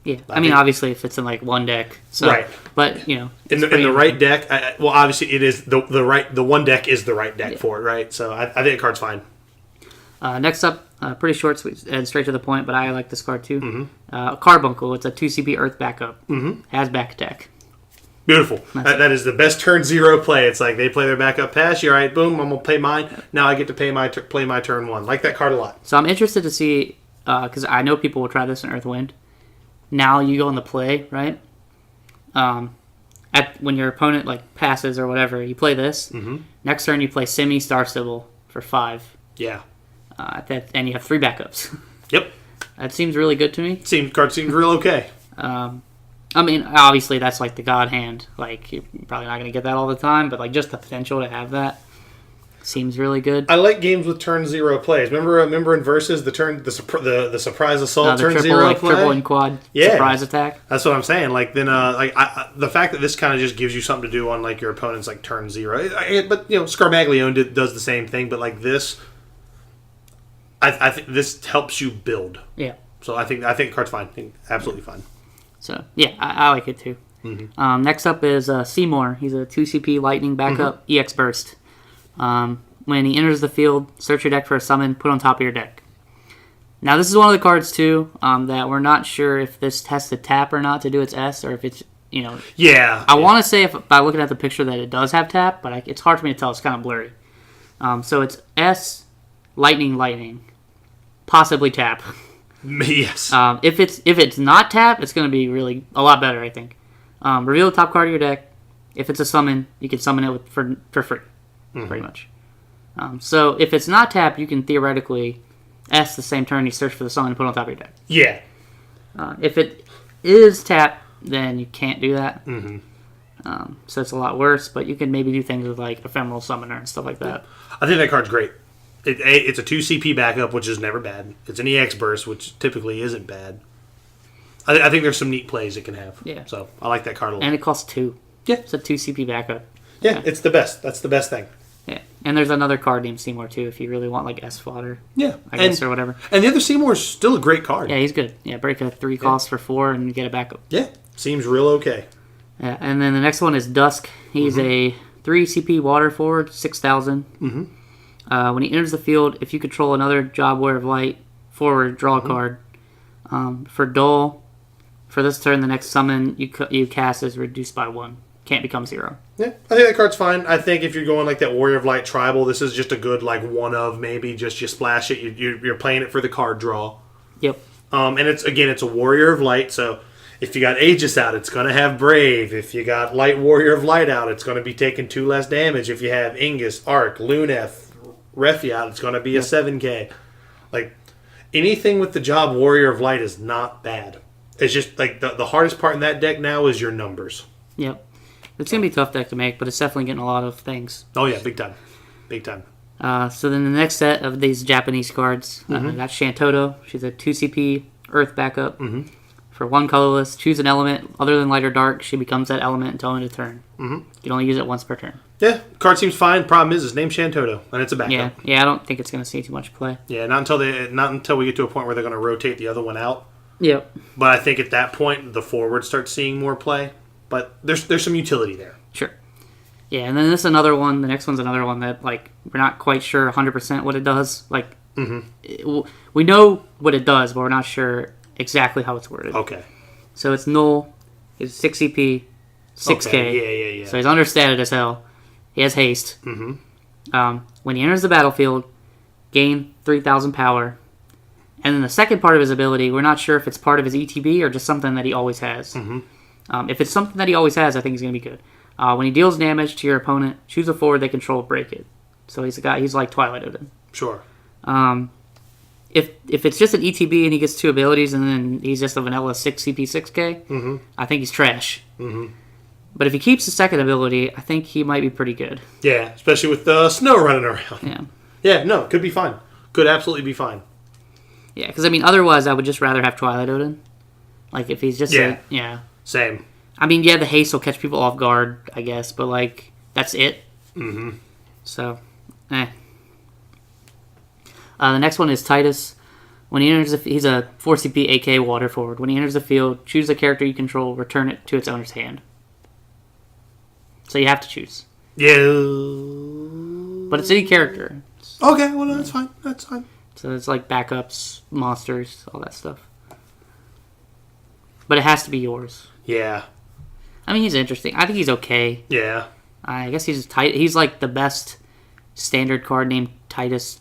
Yeah, I mean, obviously, if it's in like one deck, so, Right. But you know, in the right deck. Well, obviously it is the one deck is the right deck for it, right? So I think the card's fine. Next up, pretty short, sweet, and straight to the point, but I like this card too. Carbuncle. It's a 2 CP Earth backup. Has back attack. Beautiful. That is the best turn 0 play. It's like they play their backup pass. You're all right. Boom. I'm gonna play mine. Now I get to play my turn 1. Like that card a lot. So I'm interested to see because I know people will try this in Earthwind. Now you go in the play, right? When your opponent like passes or whatever, you play this. Next turn you play Simi Star Sybil for 5. Yeah. And you have 3 backups. Yep. That seems really good to me. Card seems real okay. I mean, obviously that's like the God hand. Like you're probably not going to get that all the time, but like just the potential to have that seems really good. I like games with turn 0 plays. Remember in Versus the surprise assault The turn triple, 0 like play. triple and quad surprise attack. That's what I'm saying. Like then, the fact that this kind of just gives you something to do on like your opponent's like turn 0. But you know, Scarmaglione does the same thing. But like this, I think this helps you build. Yeah. So I think card's fine. I think absolutely fine. So yeah, I like it too. Next up is Seymour. He's a 2 CP lightning backup EX burst. When he enters the field, search your deck for a summon, put on top of your deck. Now, this is one of the cards, too, that we're not sure if this has to tap or not to do its S, or if it's, Yeah. I want to say, by looking at the picture, that it does have tap, but it's hard for me to tell. It's kind of blurry. So it's S, lightning, possibly tap. Yes. If it's not tap, it's going to be really a lot better, I think. Reveal the top card of your deck. If it's a summon, you can summon it for free, pretty much. So if it's not tap, you can theoretically S the same turn you search for the summon and put it on top of your deck. Yeah. If it is tap, then you can't do that. So it's a lot worse, but you can maybe do things with like Ephemeral Summoner and stuff like that. I think that card's great. It's a 2 CP backup, which is never bad. It's an EX burst, which typically isn't bad. I think there's some neat plays it can have. Yeah. So I like that card a lot. And it costs 2. Yeah. It's a 2 CP backup. Yeah, it's the best. That's the best thing. Yeah. And there's another card named Seymour, too, if you really want like S fodder. Yeah. I guess, or whatever. And the other Seymour is still a great card. Yeah, he's good. Yeah, break a 3 cost for 4 and get a backup. Yeah. Seems real okay. Yeah, and then the next one is Dusk. He's a 3 CP water forward, 6,000. When he enters the field, if you control another Job Warrior of Light forward, draw a card. For Dull, for this turn, the next summon you cast is reduced by 1. Can't become 0. Yeah, I think that card's fine. I think if you're going like that Warrior of Light tribal, this is just a good like one of maybe just you splash it. You're playing it for the card draw. Yep. And it's a Warrior of Light. So if you got Aegis out, it's gonna have Brave. If you got Light Warrior of Light out, it's gonna be taking 2 less damage. If you have Ingus, Arc, Luneth, Refi out, it's gonna be a 7K. Like anything with the job Warrior of Light is not bad. It's just like the hardest part in that deck now is your numbers. Yep. It's going to be a tough deck to make, but it's definitely getting a lot of things. Oh, yeah, big time. Big time. So then the next set of these Japanese cards, we got Shantoto. She's a 2 CP Earth backup. For 1 colorless, choose an element other than light or dark. She becomes that element until end of turn. You can only use it once per turn. Yeah, card seems fine. Problem is, his name's Shantoto, and it's a backup. Yeah, I don't think it's going to see too much play. Yeah, not until we get to a point where they're going to rotate the other one out. Yep. But I think at that point, the forward starts seeing more play. But there's some utility there. Sure. Yeah, and then this is another one. The next one's another one that like we're not quite sure 100% what it does. Like we know what it does, but we're not sure exactly how it's worded. Okay. So it's Null. He's 6 CP, 6K. Okay. Yeah. So he's understated as hell. He has haste. When he enters the battlefield, gain 3,000 power. And then the second part of his ability, we're not sure if it's part of his ETB or just something that he always has. If it's something that he always has, I think he's going to be good. When he deals damage to your opponent, choose a forward they control, break it. So he's like Twilight Odin. Sure. If it's just an ETB and he gets 2 abilities and then he's just a vanilla 6 CP 6K, I think he's trash. But if he keeps the second ability, I think he might be pretty good. Yeah, especially with the snow running around. Yeah. Yeah, no, could be fine. Could absolutely be fine. Yeah, because I mean, otherwise I would just rather have Twilight Odin. Like if he's just Same. I mean, yeah, the haste will catch people off guard, I guess, but like that's it. So, The next one is Titus. When he enters, he's a 4 CP AK water forward. When he enters the field, choose a character you control, return it to its owner's hand. So you have to choose. Yeah. But it's any character. Okay, well, that's fine. That's fine. So it's like backups, monsters, all that stuff. But it has to be yours. Yeah. I mean, he's interesting. I think he's okay. Yeah. I guess he's He's like the best standard card named Titus.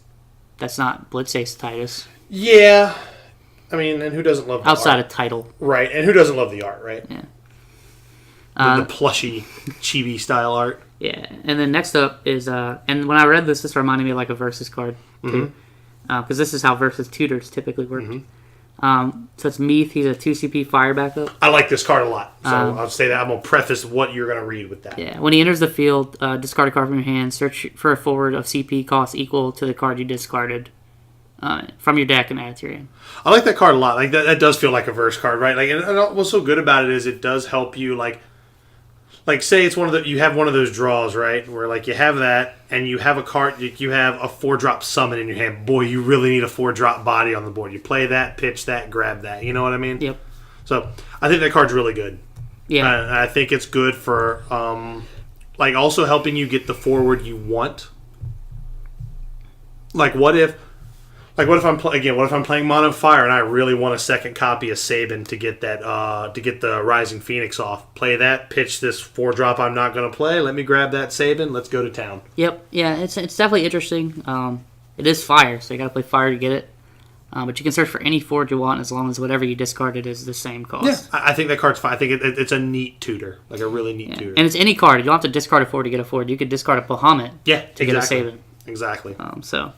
That's not Blitzace Titus. Yeah. I mean, and who doesn't love the outside art? of title? Right, and who doesn't love the art, right? Yeah. The plushy, chibi style art. Yeah, and then next up is and when I read this reminded me of like a Versus card too, because this is how Versus tutors typically work. So it's Meath. He's a 2 CP fire backup. I like this card a lot. So I'll say that. I'm going to preface what you're going to read with that. Yeah. When he enters the field, discard a card from your hand. Search for a forward of CP cost equal to the card you discarded from your deck and add it to your hand. I like that card a lot. Like that does feel like a verse card, right? Like, and what's so good about it is it does help you, like say it's you have one of those draws, right? Where like you have that and you have a card, you have a 4-drop summon in your hand. Boy, you really need a 4-drop body on the board. You play that, pitch that, grab that. You know what I mean? Yep. So I think that card's really good. Yeah. I think it's good for like also helping you get the forward you want. Like what if Like, what if I'm what if I'm playing Mono Fire and I really want a second copy of Sabin to get that to get the Rising Phoenix off? Play that, pitch this 4-drop I'm not going to play. Let me grab that Sabin. Let's go to town. Yep. Yeah, it's definitely interesting. It is fire, so you got to play fire to get it. But you can search for any forge you want as long as whatever you discarded is the same cost. Yeah, I think that card's fine. I think it's a neat tutor, like a really neat tutor. And it's any card. You don't have to discard a forge to get a forge. You could discard a Bahamut to get a Sabin. Exactly. So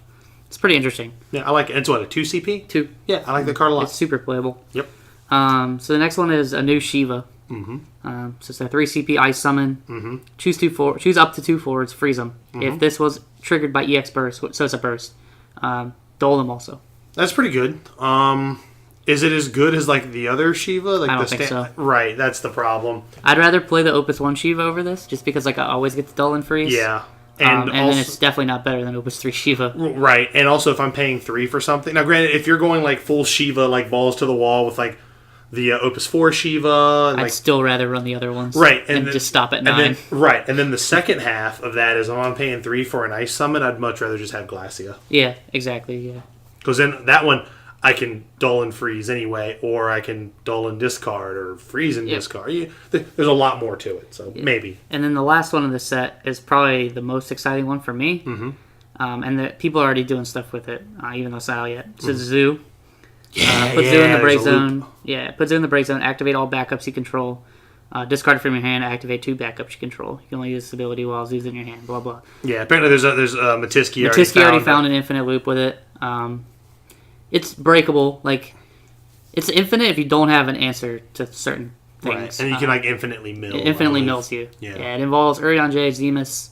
it's pretty interesting. Yeah, I like it. It's what, a 2 CP? 2. Yeah, I like the card a lot. It's super playable. Yep. So the next one is a new Shiva. So it's a 3 CP Ice Summon. Choose up to 2 forwards, freeze them. If this was triggered by EX Burst, so it's a burst. Dole them also. That's pretty good. Is it as good as like the other Shiva? Like I don't think so. Right, that's the problem. I'd rather play the Opus 1 Shiva over this, just because like I always get the Dull and Freeze. Yeah. And then it's definitely not better than Opus 3 Shiva. Right, and also if I'm paying 3 for something. Now, granted, if you're going like full Shiva, like balls to the wall with like the Opus 4 Shiva. I'd still rather run the other ones. Right. And then, just stop at 9. And then the second half of that is when I'm paying 3 for an Ice Summon, I'd much rather just have Glacia. Yeah, exactly, yeah. Because then that one, I can dull and freeze anyway, or I can dull and discard, or freeze and discard. There's a lot more to it, so maybe. And then the last one in the set is probably the most exciting one for me. And people are already doing stuff with it, even though it's not out yet. It's a Zoo. Put Zoo in the break zone. Yeah, put Zoo in the break zone. Activate all backups you control. Discard it from your hand. Activate 2 backups you control. You can only use this ability while Zoo's in your hand. Blah blah. Yeah, apparently there's Matiski. Matiski already found an infinite loop with it. It's breakable. Like it's infinite if you don't have an answer to certain things. Right. And you can like infinitely mill. It infinitely mills you. Yeah. It involves Urion J, Zemus,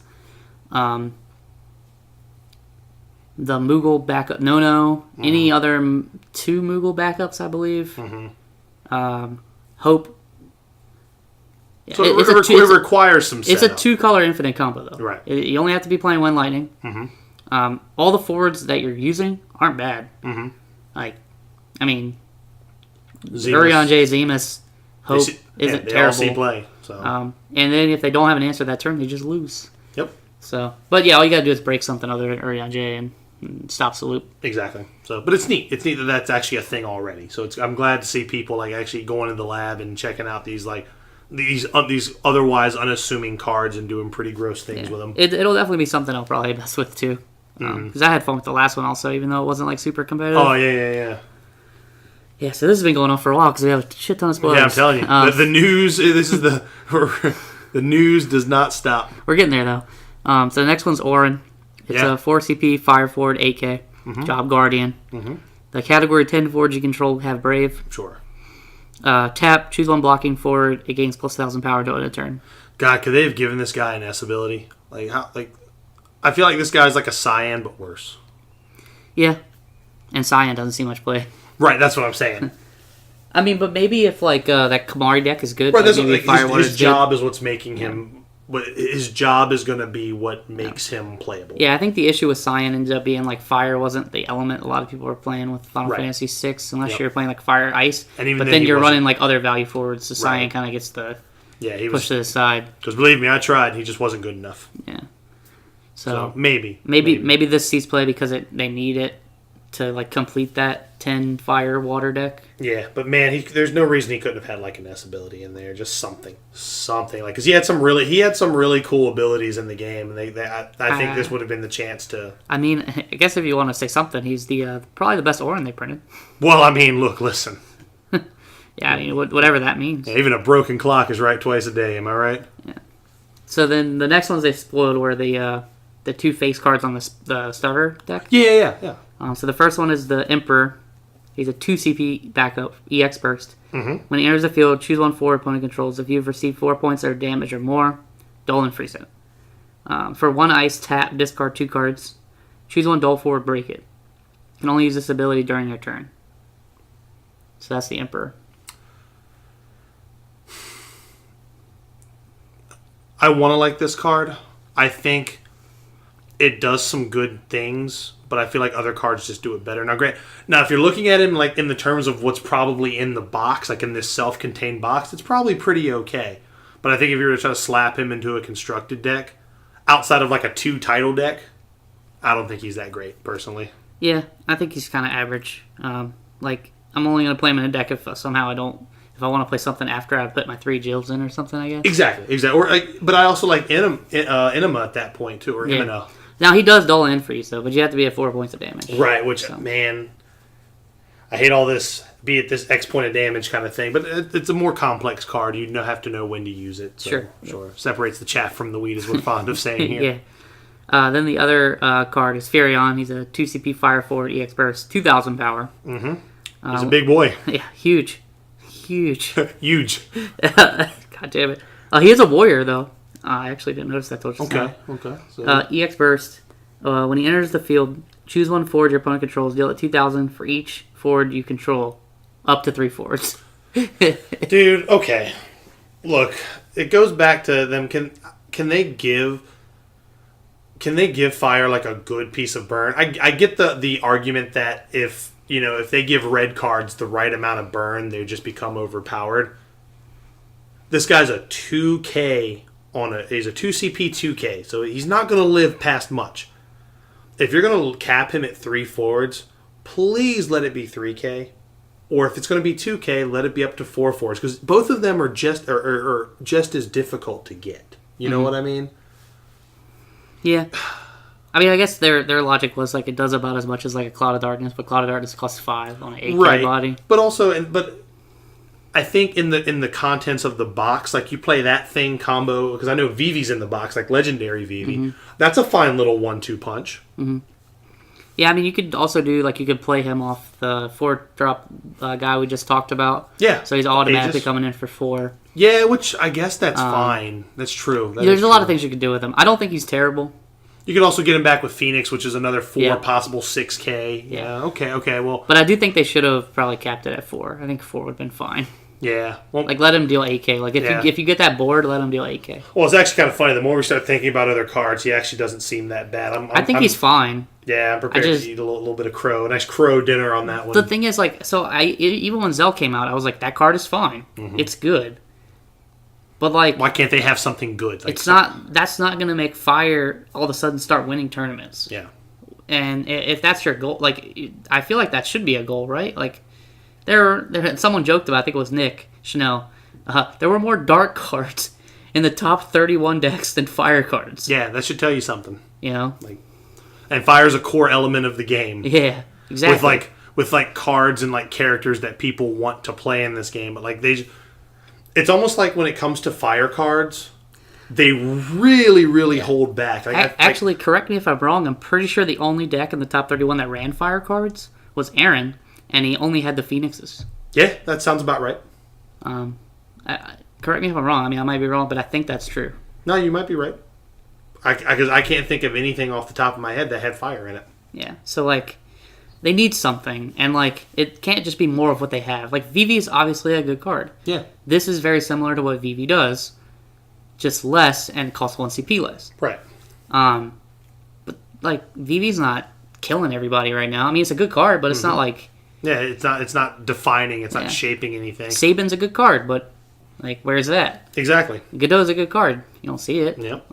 the Moogle backup, any other 2 Moogle backups, I believe. Hope. So it requires some setup. It's a 2-color infinite combo, though. Right. You only have to be playing Wind Lightning. All the forwards that you're using aren't bad. Like, I mean, Urion J, Zemus, Hope isn't they terrible. All see play. So. And then if they don't have an answer that turn, they just lose. Yep. So, but yeah, all you gotta do is break something other than Urion J and stops the loop. Exactly. So, but it's neat. It's neat that that's actually a thing already. So I'm glad to see people like actually going to the lab and checking out these like these otherwise unassuming cards and doing pretty gross things with them. It'll definitely be something I'll probably mess with too. Because I had fun with the last one also, even though it wasn't like super competitive. Oh yeah. Yeah, so this has been going on for a while because we have a shit ton of spoilers. Yeah, I'm telling you, the news. This is the news does not stop. We're getting there though. So the next one's Orin. It's a 4 CP Fire Forward 8K Job Guardian. The category 10 forwards you control have Brave. Sure. Tap, choose 1 blocking forward. It gains plus 1,000 power to end a turn. God, could they have given this guy an S ability? Like how? Like I feel like this guy's like a Cyan but worse. Yeah, and Cyan doesn't see much play. Right, that's what I'm saying. I mean, but maybe if like that Kamari deck is good, right? That's maybe his job is what's making him. His job is going to be what makes him playable. Yeah, I think the issue with Cyan ended up being like fire wasn't the element a lot of people were playing with Final Fantasy VI, unless you're playing like fire ice. And even then you're running like other value forwards, so Cyan kind of gets the pushed to the side. Because believe me, I tried. He just wasn't good enough. Yeah. So maybe this sees play because they need it to like complete that 10 fire water deck. Yeah, but man, there's no reason he couldn't have had like an S ability in there, just something like because he had some really cool abilities in the game, and I think this would have been the chance to. I mean, I guess if you want to say something, he's the probably the best Orin they printed. Well, I mean, listen. Yeah, I mean, whatever that means. Yeah, even a broken clock is right twice a day. Am I right? Yeah. So then the next ones they spoiled were the 2 face cards on the starter deck. Yeah. So the first one is the Emperor. He's a 2 CP backup, EX Burst. When he enters the field, choose 1 forward opponent controls. If you've received 4 points of damage or more, dull and freeze it. For 1 ice, tap, discard 2 cards. Choose 1 dull forward, break it. You can only use this ability during your turn. So that's the Emperor. I want to like this card. I think it does some good things, but I feel like other cards just do it better. Now, if you're looking at him like in the terms of what's probably in the box, like in this self-contained box, it's probably pretty okay. But I think if you were to try to slap him into a constructed deck, outside of like a 2 title deck, I don't think he's that great, personally. Yeah, I think he's kind of average. Like, I'm only going to play him in a deck if somehow if I want to play something after I put my 3 Jills in or something, I guess. Exactly. But I also like Enema at that point, too, or Emina. Now, he does dull in freeze, though, but you have to be at 4 points of damage. Right, which, man, I hate all this, be it this X point of damage kind of thing, but it's a more complex card. You have to know when to use it. So, sure. Separates the chaff from the wheat, as we're fond of saying here. Yeah. Then the other card is Furion. He's a 2 CP Fire Forward EX Burst, 2,000 power. Mm-hmm. He's a big boy. Yeah, huge. Huge. God damn it. He is a warrior, though. I actually didn't notice that till just now. Okay. So. EX Burst. When he enters the field, choose one forward your opponent controls. Deal it 2,000 for each forward you control. Up to 3 forwards. Dude, okay. Look, it goes back to them. Can they give Fire like a good piece of burn? I get the argument that if they give red cards the right amount of burn, they just become overpowered. This guy's a 2K he's a 2 CP 2K, so he's not going to live past much. If you're going to cap him at 3 forwards, please let it be 3K. Or if it's going to be 2K, let it be up to 4 forwards, because both of them are just as difficult to get. You know what I mean? Yeah. I mean, I guess their logic was like it does about as much as like a Cloud of Darkness, but Cloud of Darkness costs 5 on an 8K body. But also, but I think in the contents of the box, like you play that thing combo, because I know Vivi's in the box, like Legendary Vivi. That's a fine little 1-2 punch. Yeah, I mean, you could also do, like, you could play him off the 4-drop guy we just talked about. Yeah. So he's automatically coming in for 4. Yeah, which I guess that's fine. That's true. There's a lot of things you could do with him. I don't think he's terrible. You could also get him back with Phoenix, which is another 4, possible 6K. Yeah. Okay, well. But I do think they should have probably capped it at 4. I think 4 would have been fine. Yeah. Well, like, let him deal 8K. Like, if you get that board, let him deal 8K. Well, it's actually kind of funny. The more we start thinking about other cards, he actually doesn't seem that bad. I think he's fine. Yeah, I'm prepared to eat a little bit of crow. A nice crow dinner on that one. The thing is, like, even when Zell came out, I was like, that card is fine. It's good. But, like... Why can't they have something good? Like, that's not going to make Fire all of a sudden start winning tournaments. Yeah. And if that's your goal, like, I feel like that should be a goal, right? Like, someone joked about, I think it was Nick Chanel, there were more dark cards in the top 31 decks than Fire cards. Yeah, that should tell you something. You know? Like, and Fire's a core element of the game. Yeah, exactly. With cards and like characters that people want to play in this game, but like it's almost like when it comes to Fire cards, they really hold back. Like, actually, correct me if I'm wrong. I'm pretty sure the only deck in the top 31 that ran Fire cards was Aaron, and he only had the Phoenixes. Yeah, that sounds about right. Correct me if I'm wrong. I mean, I might be wrong, but I think that's true. No, you might be right. Because I can't think of anything off the top of my head that had Fire in it. Yeah, so, like, they need something, and, like, it can't just be more of what they have. Like, Vivi is obviously a good card. Yeah. This is very similar to what Vivi does, just less, and costs 1 CP less. Right. But, like, Vivi's not killing everybody right now. I mean, it's a good card, but it's not, like... Yeah, it's not defining, it's not shaping anything. Sabin's a good card, but, like, where's that? Exactly. Godot's a good card. You don't see it. Yep.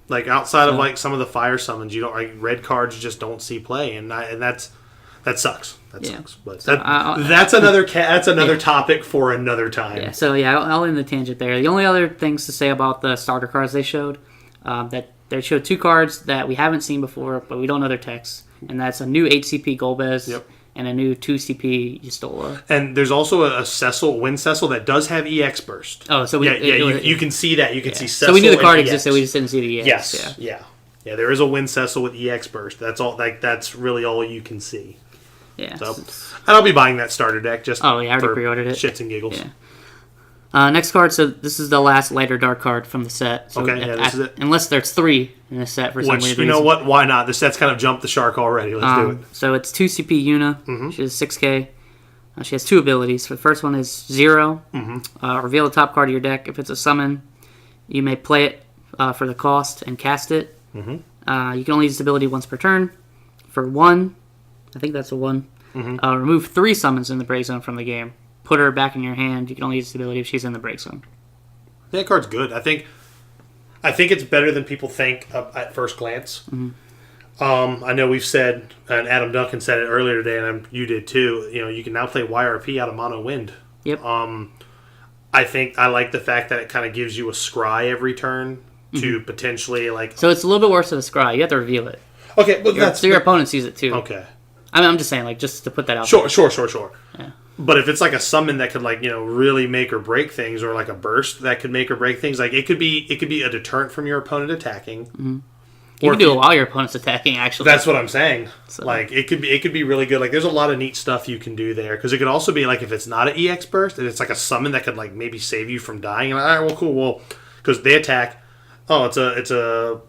Like outside of like some of the Fire summons, you don't like red cards. You just don't see play, and that sucks. That sucks. But that's another topic for another time. Yeah. So I'll end the tangent there. The only other things to say about the starter cards they showed, that they showed 2 cards that we haven't seen before, but we don't know their texts, and that's a new 8 CP Golbez. Yep. And a new 2 CP Yustola. And there's also a Wind Cecil that does have EX Burst. Oh, so you can see that. You can see Cecil. So we knew the card existed, we just didn't see the EX. Yes. Yeah. There is a Wind Cecil with EX Burst. That's all. Like that's really all you can see. Yeah. So, and I'll be buying that starter deck just. Oh yeah, I already pre-ordered it. Shits and giggles. Yeah. Next card. So this is the last lighter dark card from the set. So this is it. Unless there's 3 in the set for some weird reason. You know what? Why not? The set's kind of jumped the shark already. Let's do it. So it's 2 CP Yuna. She has 6K. She has 2 abilities. So the first one is 0. Reveal the top card of your deck. If it's a summon, you may play it for the cost and cast it. You can only use this ability once per turn. For 1, I think that's a 1. Remove 3 summons in the break zone from the game. Put her back in your hand. You can only use this ability if she's in the break zone. That card's good. I think it's better than people think at first glance. I know we've said, and Adam Duncan said it earlier today, and you did too. You can now play YRP out of Mono Wind. Yep. I think I like the fact that it kind of gives you a scry every turn to potentially So it's a little bit worse than a scry. You have to reveal it. Okay, but your opponent sees it too. Okay. I'm just saying, just to put that out. Sure. Yeah. But if it's like a summon that could really make or break things, or like a burst that could make or break things, it could be a deterrent from your opponent attacking. Mm-hmm. You can do it while your opponent's attacking. Actually, that's what I'm saying. So. It could be really good. There's a lot of neat stuff you can do there, because it could also be if it's not an EX burst and it's a summon that could maybe save you from dying. And all right, well, cool. Well, because they attack. Oh, it's a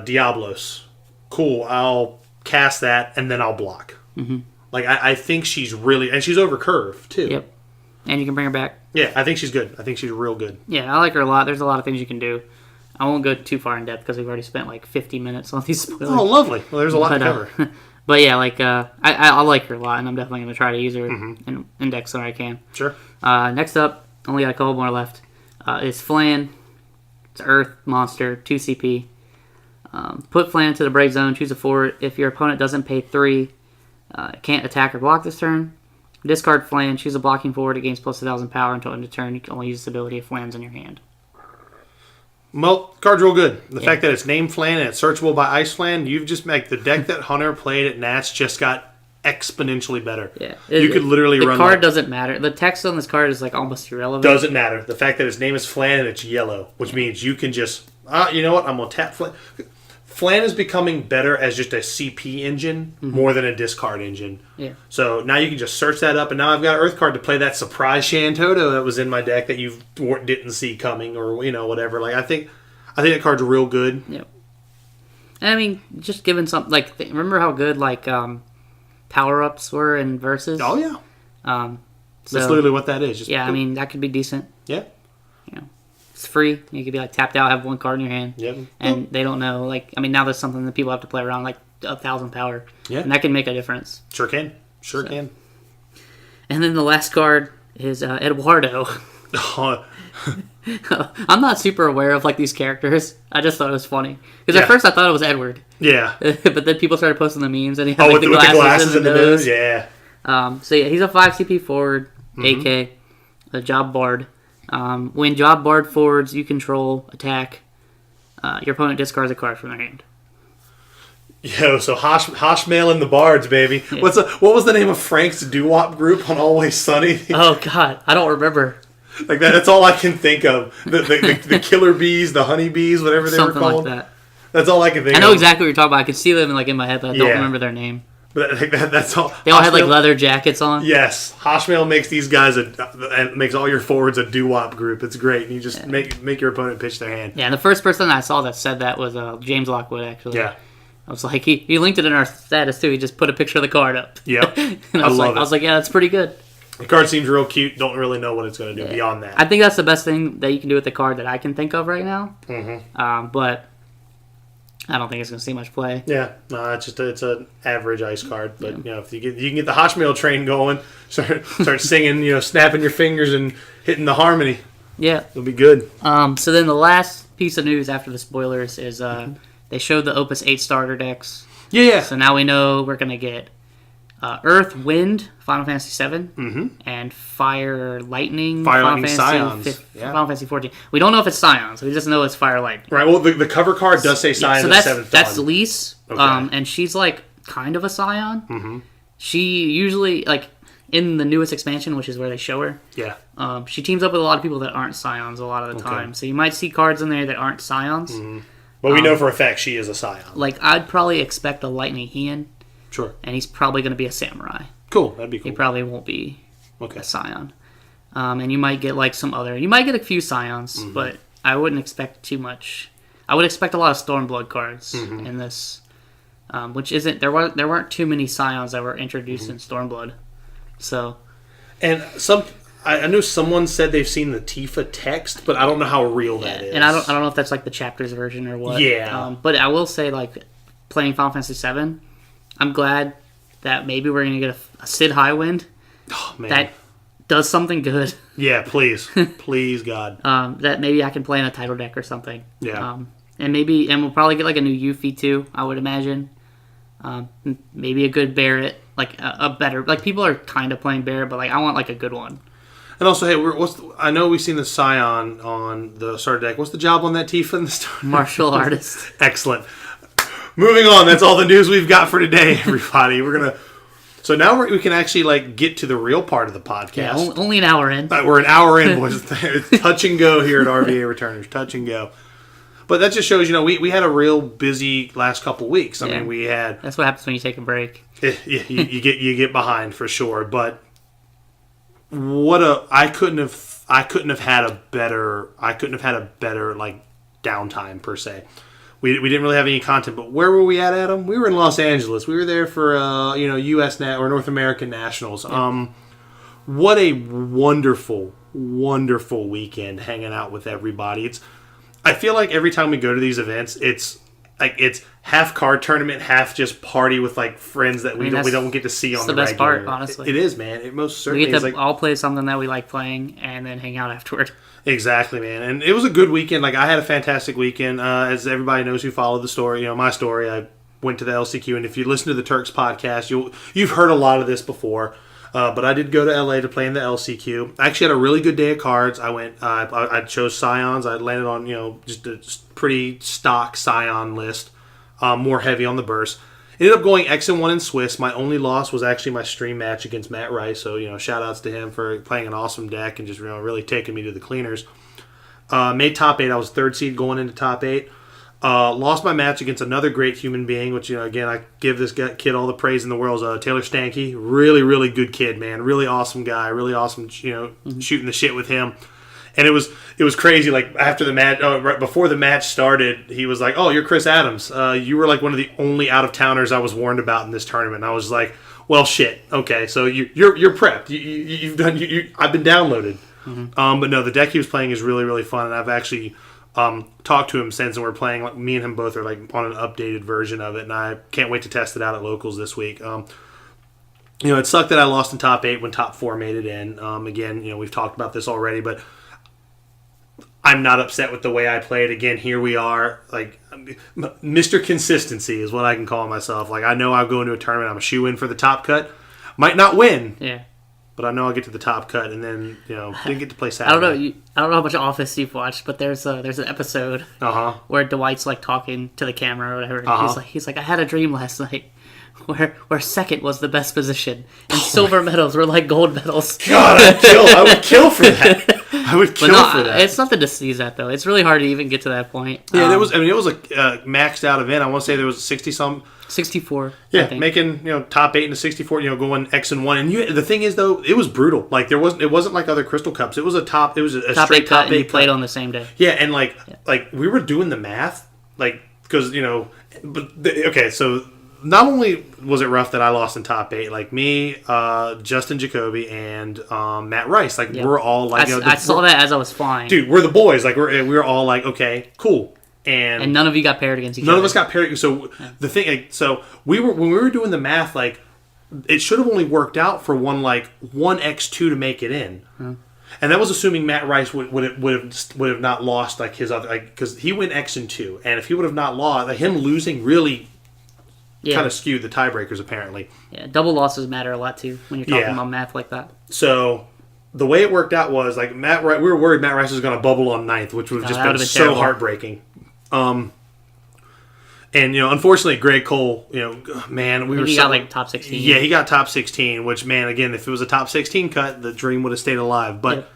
Diablos. Cool. I'll cast that and then I'll block. Mm-hmm. I think she's really, and she's over curve too. Yep. And you can bring her back. Yeah, I think she's good. I think she's real good. Yeah, I like her a lot. There's a lot of things you can do. I won't go too far in depth because we've already spent 50 minutes on these spoilers. Oh, lovely. Well, there's a lot to cover. But yeah, I like her a lot, and I'm definitely going to try to use her and index where I can. Sure. Next up, only got a couple more left, is Flan. It's Earth monster, 2 CP. Put Flan into the break zone, choose a forward. If your opponent doesn't pay 3, it can't attack or block this turn. Discard Flan, choose a blocking forward. It gains plus 1,000 power until end of turn. You can only use this ability if Flan's in your hand. Well, card's real good. The fact that it's named Flan and it's searchable by Ice Flan, you've just made the deck that Hunter played at Nats just got exponentially better. Yeah, you could literally run. The card doesn't matter. The text on this card is almost irrelevant. Doesn't matter. The fact that its name is Flan and it's yellow, which means you can just, you know what? I'm gonna tap Flan. Flan is becoming better as just a CP engine more than a discard engine. Yeah. So now you can just search that up, and now I've got Earth card to play that surprise Shantoto that was in my deck that you didn't see coming, or whatever. I think that card's real good. Yep. And I mean, just given some remember how good power ups were in Versus? Oh yeah. So, that's literally what that is. Just I mean that could be decent. Yeah. It's free. You could be tapped out, have one card in your hand. Yep. And they don't know. Now there's something that people have to play around, 1,000 power. Yeah. And that can make a difference. Sure can. Sure can. And then the last card is Eduardo. I'm not super aware of these characters. I just thought it was funny. Because at first I thought it was Edward. Yeah. But then people started posting the memes and he had with the glasses and the nose. Yeah. So yeah, he's a 5 CP forward, AK, a job bard. When job bard forwards you control attack, your opponent discards a card from their hand. Yo, so Hoshmail and the Bards, baby. Yeah. What was the name of Frank's doo-wop group on Always Sunny? Oh God, I don't remember. That's all I can think of. The killer bees, the honey bees, whatever they were called. Something like that. That's all I can think of. I know exactly what you're talking about. I can see them in my head, but I don't remember their name. But that's all. They all had leather jackets on. Yes, Hoshmail makes these guys and makes all your forwards a doo-wop group. It's great. You just make your opponent pitch their hand. Yeah, and the first person I saw that said that was James Lockwood. Actually, yeah. I was like, he linked it in our status too. He just put a picture of the card up. Yep. And I was like, yeah, that's pretty good. The card seems real cute. Don't really know what it's going to do beyond that. I think that's the best thing that you can do with the card that I can think of right now. Mm-hmm. But I don't think it's going to see much play. Yeah, no, it's an average ice card. But if you can get the Hoshmail train going, start singing, snapping your fingers and hitting the harmony. Yeah, it'll be good. So then the last piece of news after the spoilers is they showed the Opus 8 starter decks. Yeah. So now we know we're going to get Earth, Wind, Final Fantasy VII, and Fire, Lightning, Lightning Scions. Final Fantasy 14. We don't know if it's Scions. We just know it's Fire, Lightning. Right. Well, the cover card does say Scions. So that's Lise, and she's kind of a Scion. Mm-hmm. She usually in the newest expansion, which is where they show her. Yeah. She teams up with a lot of people that aren't Scions a lot of the time. So you might see cards in there that aren't Scions. Mm-hmm. But we know for a fact she is a Scion. I'd probably expect a Lightning Heian. Sure. And he's probably going to be a Samurai. Cool. That'd be cool. He probably won't be a Scion. And you might get some other... You might get a few Scions, but I wouldn't expect too much. I would expect a lot of Stormblood cards in this. Which isn't... There weren't too many Scions that were introduced in Stormblood. So... And I know someone said they've seen the Tifa text, but I don't know how real that is. And I don't know if that's the chapters version or what. Yeah. But I will say, playing Final Fantasy VII, I'm glad that maybe we're going to get a Sid Highwind that does something good. Yeah, please. Please, God. That maybe I can play in a title deck or something. Yeah. And we'll probably get like a new Yuffie too, I would imagine. Maybe a good Barrett, like a better, like people are kind of playing Barrett, but like I want like a good one. And also, hey, I know we've seen the Scion on the starter deck. What's the job on that Tifa in the starter? Martial artist. Excellent. Moving on. That's all the news we've got for today, everybody. So now we can actually like get to the real part of the podcast. Yeah, only an hour in. We're an hour in, boys. It's touch and go here at RVA Returners. Touch and go. But that just shows, we had a real busy last couple weeks. I mean, we had. That's what happens when you take a break. You get behind for sure. But I couldn't have had a better like downtime per se. We didn't really have any content, but where were we at, Adam? We were in Los Angeles. We were there for U.S. or North American Nationals. Yeah. What a wonderful, wonderful weekend hanging out with everybody. I feel like every time we go to these events, it's half card tournament, half just party with like friends that we don't get to see on the regular. It's the best part, honestly. It is, man. It most certainly is. We get to all play something that we like playing and then hang out afterward. Exactly, man. And it was a good weekend. Like, I had a fantastic weekend. As everybody knows who followed the story, my story, I went to the LCQ. And if you listen to the Turks podcast, you've heard a lot of this before. But I did go to LA to play in the LCQ. I actually had a really good day of cards. I chose Scions. I landed on, just a pretty stock Scion list. More heavy on the burst. Ended up going X1 in Swiss. My only loss was actually my stream match against Matt Rice. So, shout outs to him for playing an awesome deck and just really taking me to the cleaners. Made top 8. I was third seed going into top 8. Lost my match against another great human being, which, again, I give this kid all the praise in the world. Taylor Stanky. Really, really good kid, man. Really awesome guy. Really awesome, shooting the shit with him. And it was crazy. Like, after the match, right before the match started, he was like, "Oh, you're Chris Adams. You were like one of the only out-of-towners I was warned about in this tournament." And I was like, "Well, shit. Okay, so you're prepped. You've done. I've been downloaded." Mm-hmm. But no, the deck he was playing is really, really fun, and I've actually talked to him since, and we're playing. Like, me and him both are like on an updated version of it, and I can't wait to test it out at locals this week. It sucked that I lost in top 8 when top 4 made it in. Again, we've talked about this already, but I'm not upset with the way I played. Again, here we are. Like, Mr. Consistency is what I can call myself. Like, I know I'll go into a tournament. I'm a shoe-in for the top cut. Might not win. Yeah. But I know I'll get to the top cut, and then, didn't get to play Saturday. I don't know how much Office you've watched, but there's an episode where Dwight's, like, talking to the camera or whatever. And he's like, I had a dream last night where second was the best position, and silver medals were like gold medals. God, I would kill for that. I would kill for that. It's nothing to sneeze at, though. It's really hard to even get to that point. Yeah, it was a maxed out event. I want to say there was 60-some. 64. Yeah, making top 8 into 64. Going X and 1. And the thing is, though, it was brutal. Like, it wasn't like other Crystal Cups. It was a top 8 cut. And you played on the same day. Yeah, and like we were doing the math, like, because so. Not only was it rough that I lost in top 8, like me, Justin Jacoby, and Matt Rice, like we're all like, I saw that as I was flying. Dude, we're the boys. Like we were all like, okay, cool, and none of you got paired against each other. None of us got paired. So the thing, so when we were doing the math, like it should have only worked out for one X2 to make it in, and that was assuming Matt Rice would have not lost like his other, because he went X and 2, and if he would have not lost, like him losing really. Yeah. Kind of skewed the tiebreakers, apparently. Yeah, double losses matter a lot, too, when you're talking about math like that. So, the way it worked out was, like, we were worried Matt Rice was going to bubble on 9th, which would have just been so terrible. Heartbreaking. And, unfortunately, Greg Cole, man, he got, like, top 16. Yeah, he got top 16, which, man, again, if it was a top 16 cut, the dream would have stayed alive. But,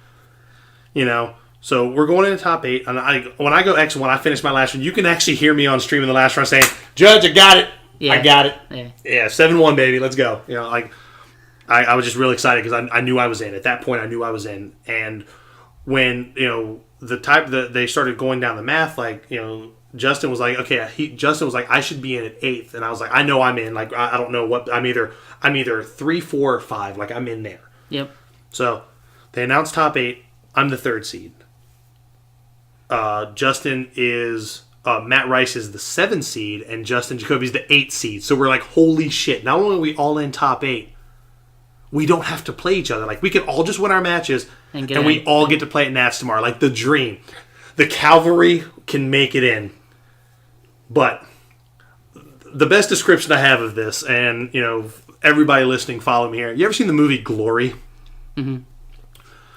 so we're going into top 8. And when I go X1, I finish my last one. You can actually hear me on stream in the last round saying, "Judge, I got it." Yeah. I got it. Yeah, 7-1, baby. Let's go. I was just really excited because I knew I was in. At that point, I knew I was in. And when, they started going down the math, like, Justin was like, okay, Justin was like, I should be in at 8th. And I was like, I know I'm in. Like, I don't know what, I'm either 3, 4, or 5. Like, I'm in there. Yep. So, they announced top 8. I'm the 3rd seed. Justin is... Matt Rice is the 7th seed, and Justin Jacoby's the 8th seed. So we're like, holy shit. Not only are we all in top 8, we don't have to play each other. Like, we can all just win our matches, and we all get to play at Nats tomorrow. Like, the dream. The cavalry can make it in. But the best description I have of this, and everybody listening, follow me here. You ever seen the movie Glory? Mm-hmm.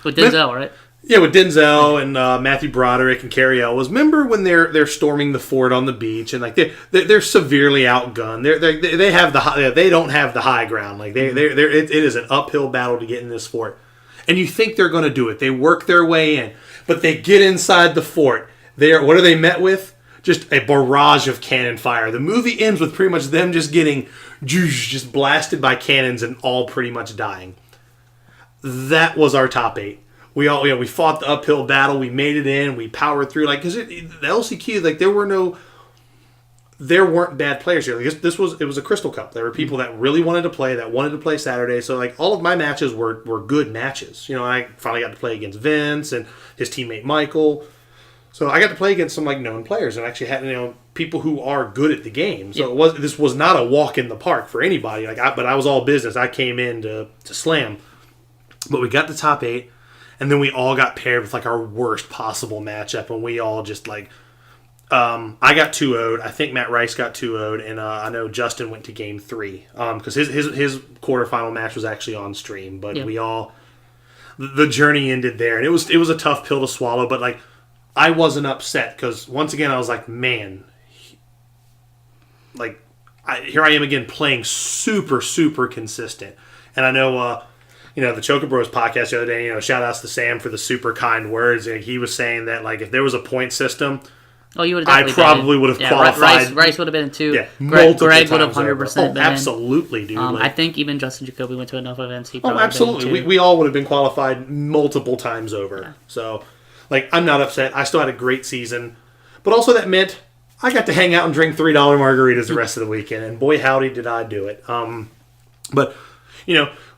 With Denzel, right? Yeah, with Denzel and Matthew Broderick and Carrie Elwes. Remember when they're storming the fort on the beach and like they're severely outgunned. They have they don't have the high ground. Like it is an uphill battle to get in this fort, and you think they're going to do it. They work their way in, but they get inside the fort. What are they met with? Just a barrage of cannon fire. The movie ends with pretty much them just getting just blasted by cannons and all pretty much dying. That was our top 8. We fought the uphill battle. We made it in. We powered through. Like, because the LCQ, like, there weren't bad players here. Like, it was a Crystal Cup. There were people that really wanted to play Saturday. So like all of my matches were good matches. I finally got to play against Vince and his teammate Michael. So I got to play against some like known players and actually had people who are good at the game. So this was not a walk in the park for anybody. But I was all business. I came in to slam. But we got the top 8. And then we all got paired with like our worst possible matchup, and we all just like, I got 2-0'd. I think Matt Rice got 2-0'd, and I know Justin went to game 3 because his quarterfinal match was actually on stream. But the journey ended there, and it was a tough pill to swallow. But like, I wasn't upset because once again I was like, man, like here I am again playing super super consistent, and I know. The Choker Bros podcast the other day, shout outs to Sam for the super kind words. And he was saying that, like, if there was a point system, you would I probably would have qualified. Rice would have been in 2. Yeah, Greg would have 100% been absolutely, dude. I think even Justin Jacoby went to enough events. Absolutely. We all would have been qualified multiple times over. Yeah. So, like, I'm not upset. I still had a great season. But also that meant I got to hang out and drink $3 margaritas the rest of the weekend. And boy, howdy, did I do it. But...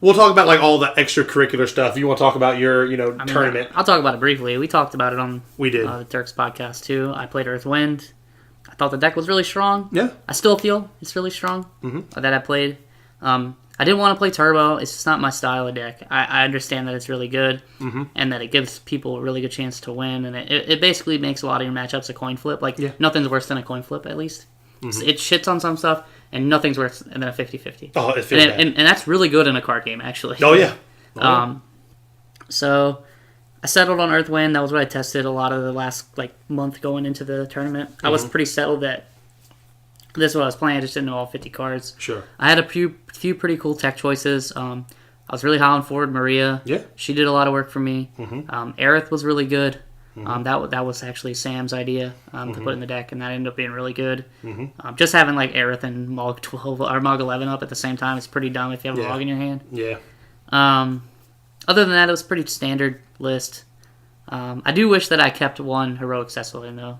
we'll talk about like all the extracurricular stuff. You want to talk about your, tournament? I'll talk about it briefly. We talked about it on the Turks podcast too. I played Earth Wind. I thought the deck was really strong. Yeah. I still feel it's really strong that I played. I didn't want to play Turbo. It's just not my style of deck. I understand that it's really good and that it gives people a really good chance to win. And it basically makes a lot of your matchups a coin flip. Like nothing's worse than a coin flip, at least. It shits on some stuff, and nothing's worse than a 50-50. Oh, it feels bad. And that's really good in a card game, actually. Oh, yeah. So I settled on Earthwind. That was what I tested a lot of the last month going into the tournament. I was pretty settled that this is what I was playing. I just didn't know all 50 cards. Sure. I had a few pretty cool tech choices. I was really high on forward Maria. Yeah. She did a lot of work for me. Aerith was really good. That was actually Sam's idea to put in the deck, and that ended up being really good. Just having Aerith and Mog 12 or Mog 11 up at the same time is pretty dumb if you have a Mog in your hand. Yeah. Other than that, it was a pretty standard list. I do wish that I kept one Heroic Cecil in though.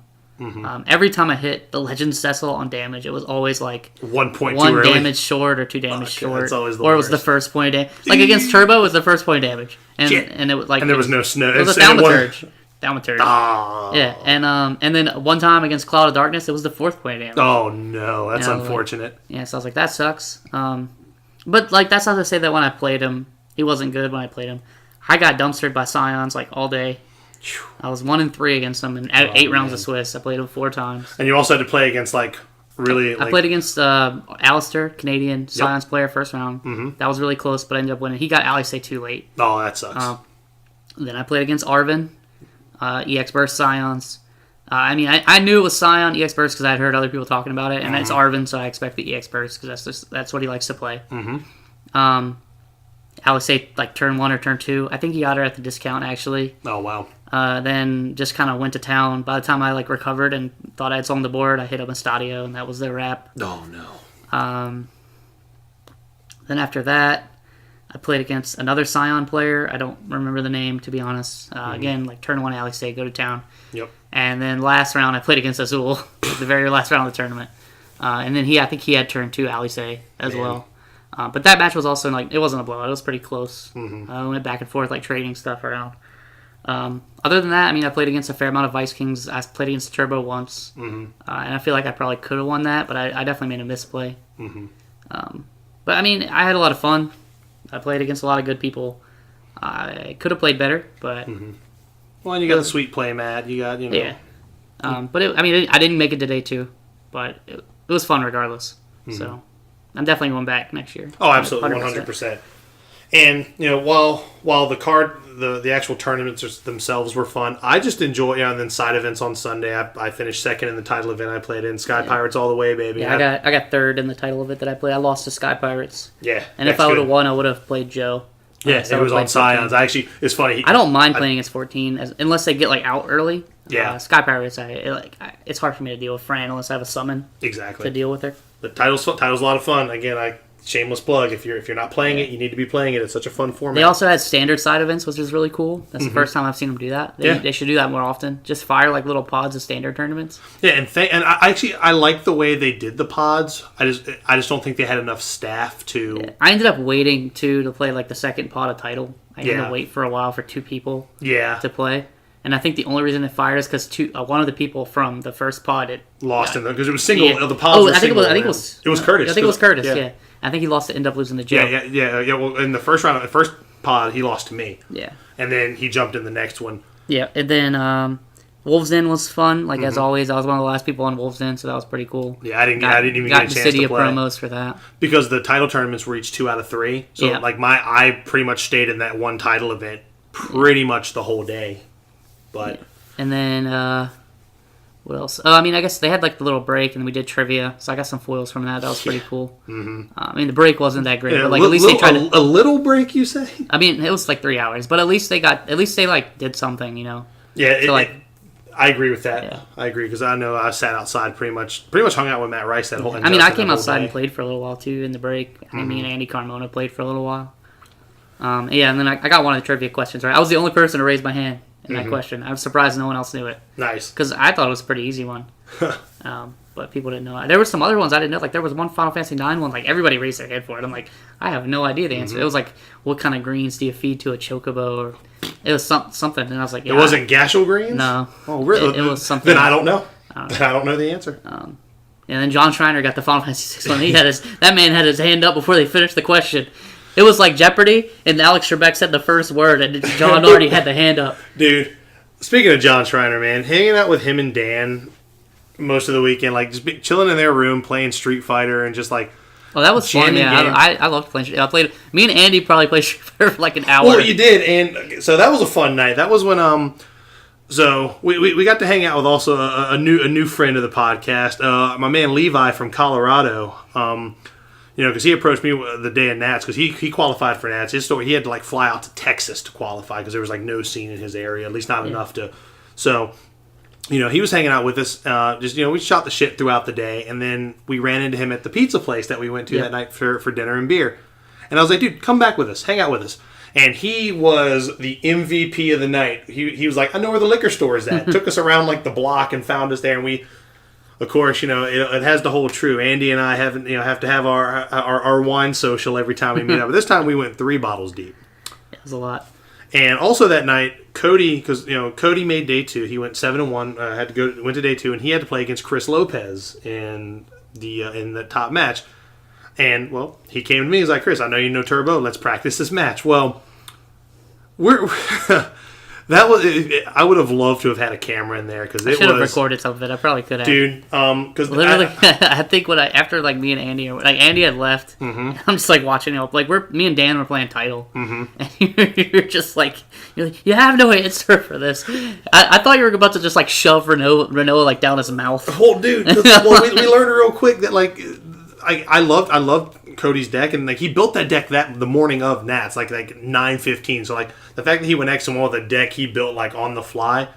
Every time I hit the Legend Cecil on damage, it was always like 1 point one too early. damage short or 2 damage short, it's always the or it worst. was the first point of damage. Like against Turbo, it was the first point of damage, and it was like and there was no snow. It was a thaumaturge. Oh. Yeah, and then one time against Cloud of Darkness, it was the 4th point of damage. Oh no, that's unfortunate. So I was like, that sucks. But that's not to say that when I played him, he wasn't good when I played him. I got dumpstered by Scions all day. I was 1-3 against him in 8 rounds of Swiss. I played him 4 times. And you also had to play against really. I played against Alistair, Canadian Scions player, first round. That was really close, but I ended up winning. He got Alistair too late. Oh, that sucks. Then I played against Arvin. EX Burst Scions. I knew it was Scion EX Burst because I'd heard other people talking about it, and it's Arvin, so I expect the EX Burst because that's what he likes to play. I would say turn 1 or turn 2. I think he got her at the discount actually. Oh wow. Then just kind of went to town. By the time I recovered and thought I had sold the board, I hit up a Stadio, and that was the wrap. Oh no. Then after that, I played against another Scion player. I don't remember the name, to be honest. Again, turn 1, Alex say, go to town. Yep. And then last round, I played against Azul, the very last round of the tournament. And then I think he had turn 2, Alice as well. But that match was also, it wasn't a blowout. It was pretty close. We went back and forth, trading stuff around. Other than that, I played against a fair amount of Vice Kings. I played against Turbo once. And I feel like I probably could have won that, but I definitely made a misplay. But, I had a lot of fun. I played against a lot of good people. I could have played better, but... Well, and you got the sweet play, Matt. You got, Yeah. But, I didn't make it to day 2. but it was fun regardless. Mm-hmm. So I'm definitely going back next year. Oh, absolutely, 100%. And while the actual tournaments themselves were fun, I just enjoy. And then side events on Sunday, I finished second in the title event I played in. Sky Pirates all the way, baby. Yeah, I got third in the title event that I played. I lost to Sky Pirates. Yeah, and if I would have won, I would have played Joe. Yeah, it was on Scions. It's funny. I don't mind playing against 14 unless they get out early. Yeah, Sky Pirates. It's hard for me to deal with Fran unless I have a summon. Exactly. To deal with her. The title's a lot of fun. Again, shameless plug. If you're not playing it, you need to be playing it. It's such a fun format. They also had standard side events, which is really cool. That's the first time I've seen them do that. They should do that more often. Just fire little pods of standard tournaments. Yeah, and I like the way they did the pods. I just don't think they had enough staff to. Yeah. I ended up waiting to play the second pod of title. I had to wait for a while for two people. To play. And I think the only reason it fired is because one of the people from the first pod lost in because it was single. Yeah. The pods. I think it was Curtis. I think it was Curtis. Yeah. I think he lost to end up losing to Joe. Yeah. Well, in the first pod, he lost to me. Yeah. And then he jumped in the next one. Yeah, and then Wolves Den was fun. As always, I was one of the last people on Wolves Den, so that was pretty cool. Yeah, I didn't even get a chance to play. Got the city of promos for that because the title tournaments were each 2 out of 3. So I pretty much stayed in that one title event pretty much the whole day. But and then what else? Oh, I guess they had the little break, and we did trivia, so I got some foils from that. That was pretty cool. Mm-hmm. The break wasn't that great, but at least they tried a little break. You say? It was 3 hours, but at least they did something, Yeah. I agree with that. Yeah. I agree because I know I sat outside pretty much hung out with Matt Rice that whole. I came outside and played for a little while too in the break. Me and Andy Carmona played for a little while. And then I got one of the trivia questions right. I was the only person to raise my hand in that question. I was surprised no one else knew it. Nice. Because I thought it was a pretty easy one. But people didn't know it. There were some other ones I didn't know. There was one Final Fantasy 9 one. Everybody raised their hand for it. I'm I have no idea the answer. It was what kind of greens do you feed to a chocobo? Or it was something. And I was it wasn't Gashel greens? No. Oh, really? It was something. Then I don't know. I don't know the answer. And then John Schreiner got the Final Fantasy 6 one. That man had his hand up before they finished the question. It was like Jeopardy, and Alex Trebek said the first word, and John already had the hand up. Dude, speaking of John Schreiner, man, hanging out with him and Dan most of the weekend, just chilling in their room, playing Street Fighter, and just well, that was fun. Yeah, I loved playing Street Fighter. Me and Andy probably played Street Fighter for an hour. Well, you did, and so that was a fun night. That was when so we got to hang out with also a new friend of the podcast, my man Levi from Colorado. Because he approached me the day of Nats because he qualified for Nats. His story, he had to fly out to Texas to qualify because there was no scene in his area, at least not enough to. So, he was hanging out with us. We shot the shit throughout the day, and then we ran into him at the pizza place that we went to that night for dinner and beer. And I was like, dude, come back with us, hang out with us. And he was the MVP of the night. He was like, I know where the liquor store is at. Took us around the block and found us there, and we. Of course, it has to hold true. Andy and I have to have our wine social every time we meet up. But this time we went 3 bottles deep. It was a lot. And also that night, Cody, because Cody made day 2. He went 7-1. Went to day 2, and he had to play against Chris Lopez in the top match. And he came to me. He's like, Chris, I know you know Turbo. Let's practice this match. Well, we're. That was. I would have loved to have had a camera in there because I should have recorded some of it. I probably could have, dude. Because literally, I think after me and Andy, Andy had left, I'm just watching it. Me and Dan were playing title, and you're just you have no answer for this. I thought you were about to just shove Renault down his mouth. Oh, dude. We learned real quick that I loved Cody's deck, and he built that deck the morning of Nats, 9:15. So the fact that he went X1 with a deck he built on the fly,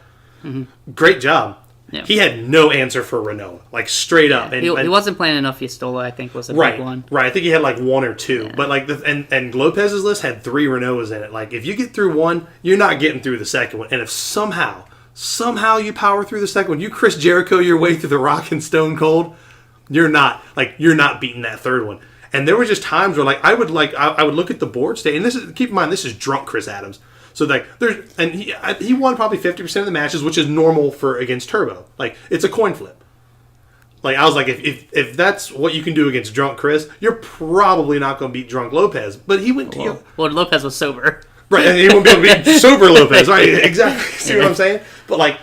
great job. Yeah. He had no answer for Renault, straight up. And, he wasn't playing enough Fistola, I think, was the big one. Right, I think he had 1 or 2. Yeah. But and Lopez's list had 3 Renaults in it. If you get through one, you're not getting through the second one. And if somehow you power through the second one, you Chris Jericho your way through the Rock and Stone Cold, you're not beating that third one. And there were just times where I would look at the board state, and keep in mind this is drunk Chris Adams. So he won probably 50% of the matches, which is normal for against Turbo. It's a coin flip. I was if that's what you can do against drunk Chris, you're probably not going to beat drunk Lopez. But he went to Lopez was sober. Right, and he won't be able to beat sober Lopez. Right, exactly. See what I'm saying? But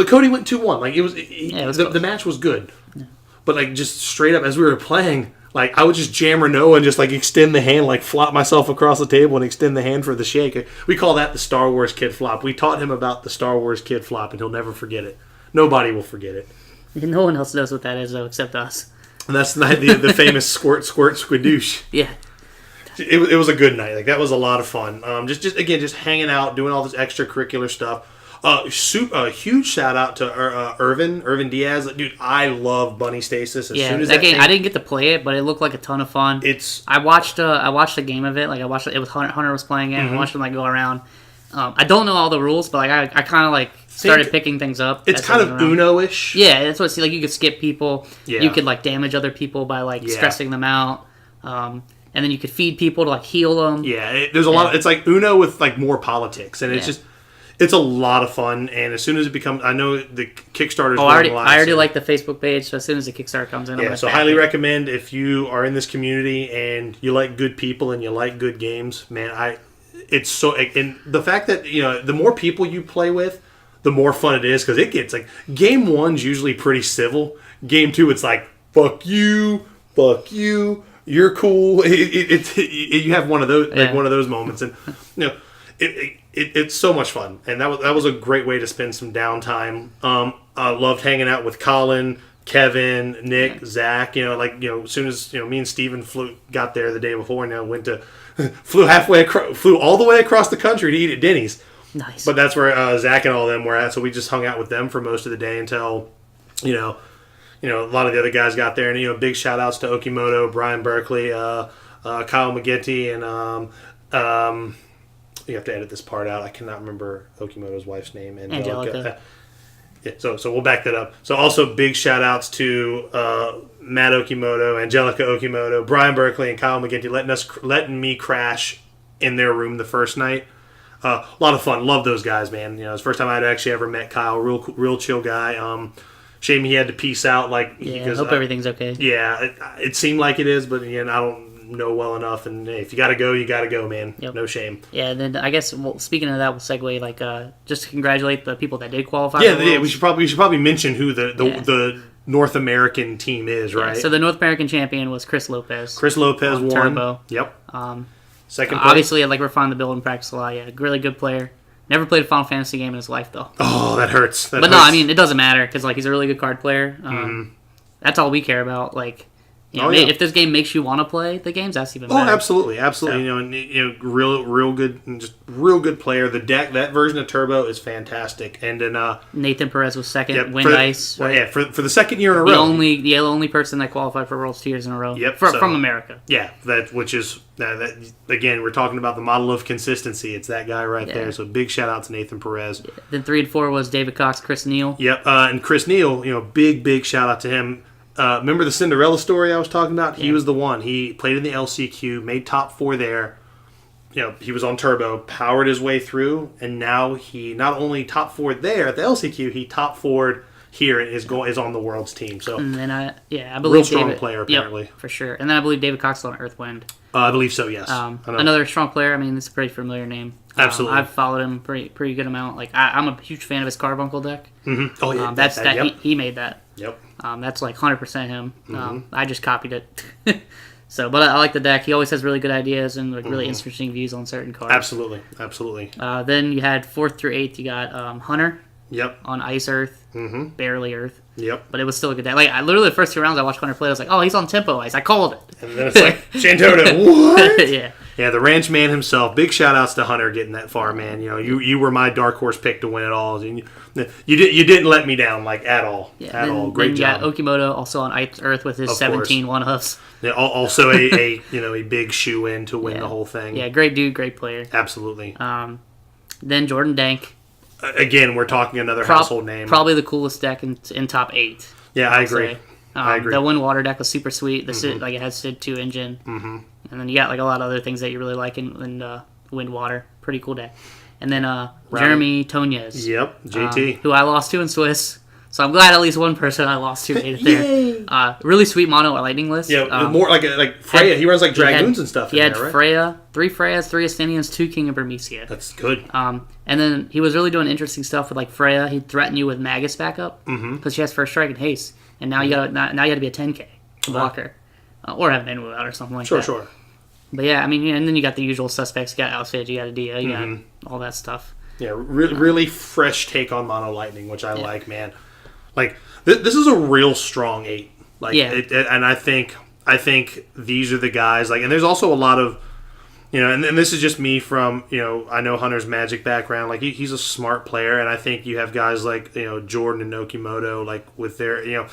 Cody went 2-1. The match was good. Yeah. But like just straight up as we were playing, like I would just jam Renault and just like extend the hand, like flop myself across the table and extend the hand for the shake. We call that the Star Wars kid flop. We taught him about the Star Wars kid flop, and he'll never forget it. Nobody will forget it. No one else knows what that is though, except us. And that's the famous squirt squidoosh. Yeah. It was a good night. Like that was a lot of fun. Just hanging out, doing all this extracurricular stuff. Huge shout out to Irvin Diaz. Dude, I love Bunny Stasis. As soon as that game, I didn't get to play it, but it looked like a ton of fun. I watched a game of it. Like I watched it. It was Hunter was playing it. And I watched him like go around. I don't know all the rules, but like I kind of like started picking things up. It's kind of Uno-ish. Yeah, that's what it's like. You could skip people. Yeah. You could like damage other people by like stressing them out. And then you could feed people to like heal them. Yeah, there's a lot. It's like Uno with like more politics, and it's a lot of fun. And as soon as it becomes, I know the Kickstarter's I already like the Facebook page. So as soon as the Kickstarter comes in, so highly recommend if you are in this community and you like good people and you like good games, man. It's so, and the fact that the more people you play with, the more fun it is because it gets like game one's usually pretty civil. Game two, it's like fuck you, you're cool. You have one of those one of those moments, and it's so much fun, and that was a great way to spend some downtime. I loved hanging out with Colin, Kevin, Nick, Zach. As soon as me and Steven got there the day before, and flew all the way across the country to eat at Denny's. Nice. But that's where Zach and all them were at, so we just hung out with them for most of the day until a lot of the other guys got there. And big shout outs to Okimoto, Brian Berkeley, Kyle McGinty, and you have to edit this part out. I cannot remember Okimoto's wife's name. Angelica. So we'll back that up. So also big shout outs to Matt Okimoto, Angelica Okimoto, Brian Berkeley, and Kyle McGinty letting me crash in their room the first night. A lot of fun. Love those guys, man. It's the first time I'd actually ever met Kyle. Real chill guy. Shame he had to peace out. I hope everything's okay. Yeah, it seemed like it is, but again, I don't know well enough. And hey, if you gotta go, you gotta go, man. Yep. No shame. Yeah, and then I guess speaking of that, we'll segue just to congratulate the people that did qualify. Yeah, we should probably mention who the North American team is, right? So the North American champion was Chris Lopez. Chris Lopez won. Turbo. Yep. Second place. Obviously, we're finding the build and practice a lot. Yeah, really good player. Never played a Final Fantasy game in his life, though. Oh, that hurts. No, I mean, it doesn't matter, because he's a really good card player. That's all we care about. If this game makes you want to play the games, that's even better. Oh, absolutely. So. Real good, just real good player. The deck, that version of Turbo is fantastic. And then Nathan Perez was second. Wind Ice. Right? Yeah, for the second year in a row. The only person that qualified for World's 2 years in a row. Yep. From America. Yeah, which is again, we're talking about the model of consistency. It's that guy right there. So big shout out to Nathan Perez. Yeah. Then 3 and 4 was David Cox, Chris Neal. Yep. And Chris Neal, big shout out to him. Remember the Cinderella story I was talking about? Yeah. He was the one. He played in the LCQ, made top 4 there. He was on Turbo, powered his way through, and now he not only top 4 there at the LCQ, he top 4'd here and is on the World's team. So, and then I believe real strong player apparently. Yep, for sure. And then I believe David Cox is on Earthwind. I believe so. Yes. Another strong player. I mean, it's a pretty familiar name. Absolutely. I've followed him pretty good amount. I'm a huge fan of his Carbuncle deck. Mm-hmm. Oh yeah, he made that. Yep. That's 100% him. Mm-hmm. I just copied it. But I like the deck. He always has really good ideas and really interesting views on certain cards. Absolutely. Then you had 4th through 8th. You got Hunter. Yep. On Ice Earth. Mm-hmm. Barely Earth. Yep. But it was still a good deck. I literally the first 2 rounds I watched Hunter play, I was like, oh, he's on Tempo Ice. I called it. And then it's like, Shantota, what? Yeah. Yeah, the ranch man himself. Big shout outs to Hunter getting that far, man. You were my dark horse pick to win it all. And you didn't let me down at all. Yeah, at all. Great job. Okimoto also on Ice Earth with his 17 one-ups. Yeah, also a big shoe in to win the whole thing. Yeah, great dude, great player. Absolutely. Then Jordan Dank. Again, we're talking another household name. Probably the coolest deck in top 8. Yeah, I agree. I agree. The Wind Water deck was super sweet. The Sid, it has Sid 2 engine. Mm-hmm. And then you got a lot of other things that you really like in Wind Water. Pretty cool deck. And then Jeremy Tonez. Yep, JT. Who I lost to in Swiss. So I'm glad at least one person I lost to made it there. Really sweet mono lightning list. Yeah, more like Freya. He runs Dragoons and stuff in there, right? He had Freya, 3 Freyas, 3 Estinians, 2 King of Bermesia. That's good. And then he was really doing interesting stuff with Freya. He'd threaten you with Magus backup because she has first strike and haste. and now you got now you got to be a 10K to block her, or have an in move out or something like that. Sure. But yeah, I mean, and then you got the usual suspects. You got Outfit, you got Adia, you got all that stuff. Yeah, really fresh take on Mono Lightning, which I like, man. Like this is a real strong 8. Like, and I think these are the guys. Like, and there's also a lot of, and this is just me from, I know Hunter's Magic background. Like, he's a smart player, and I think you have guys like, Jordan and Nokimoto, like, with their,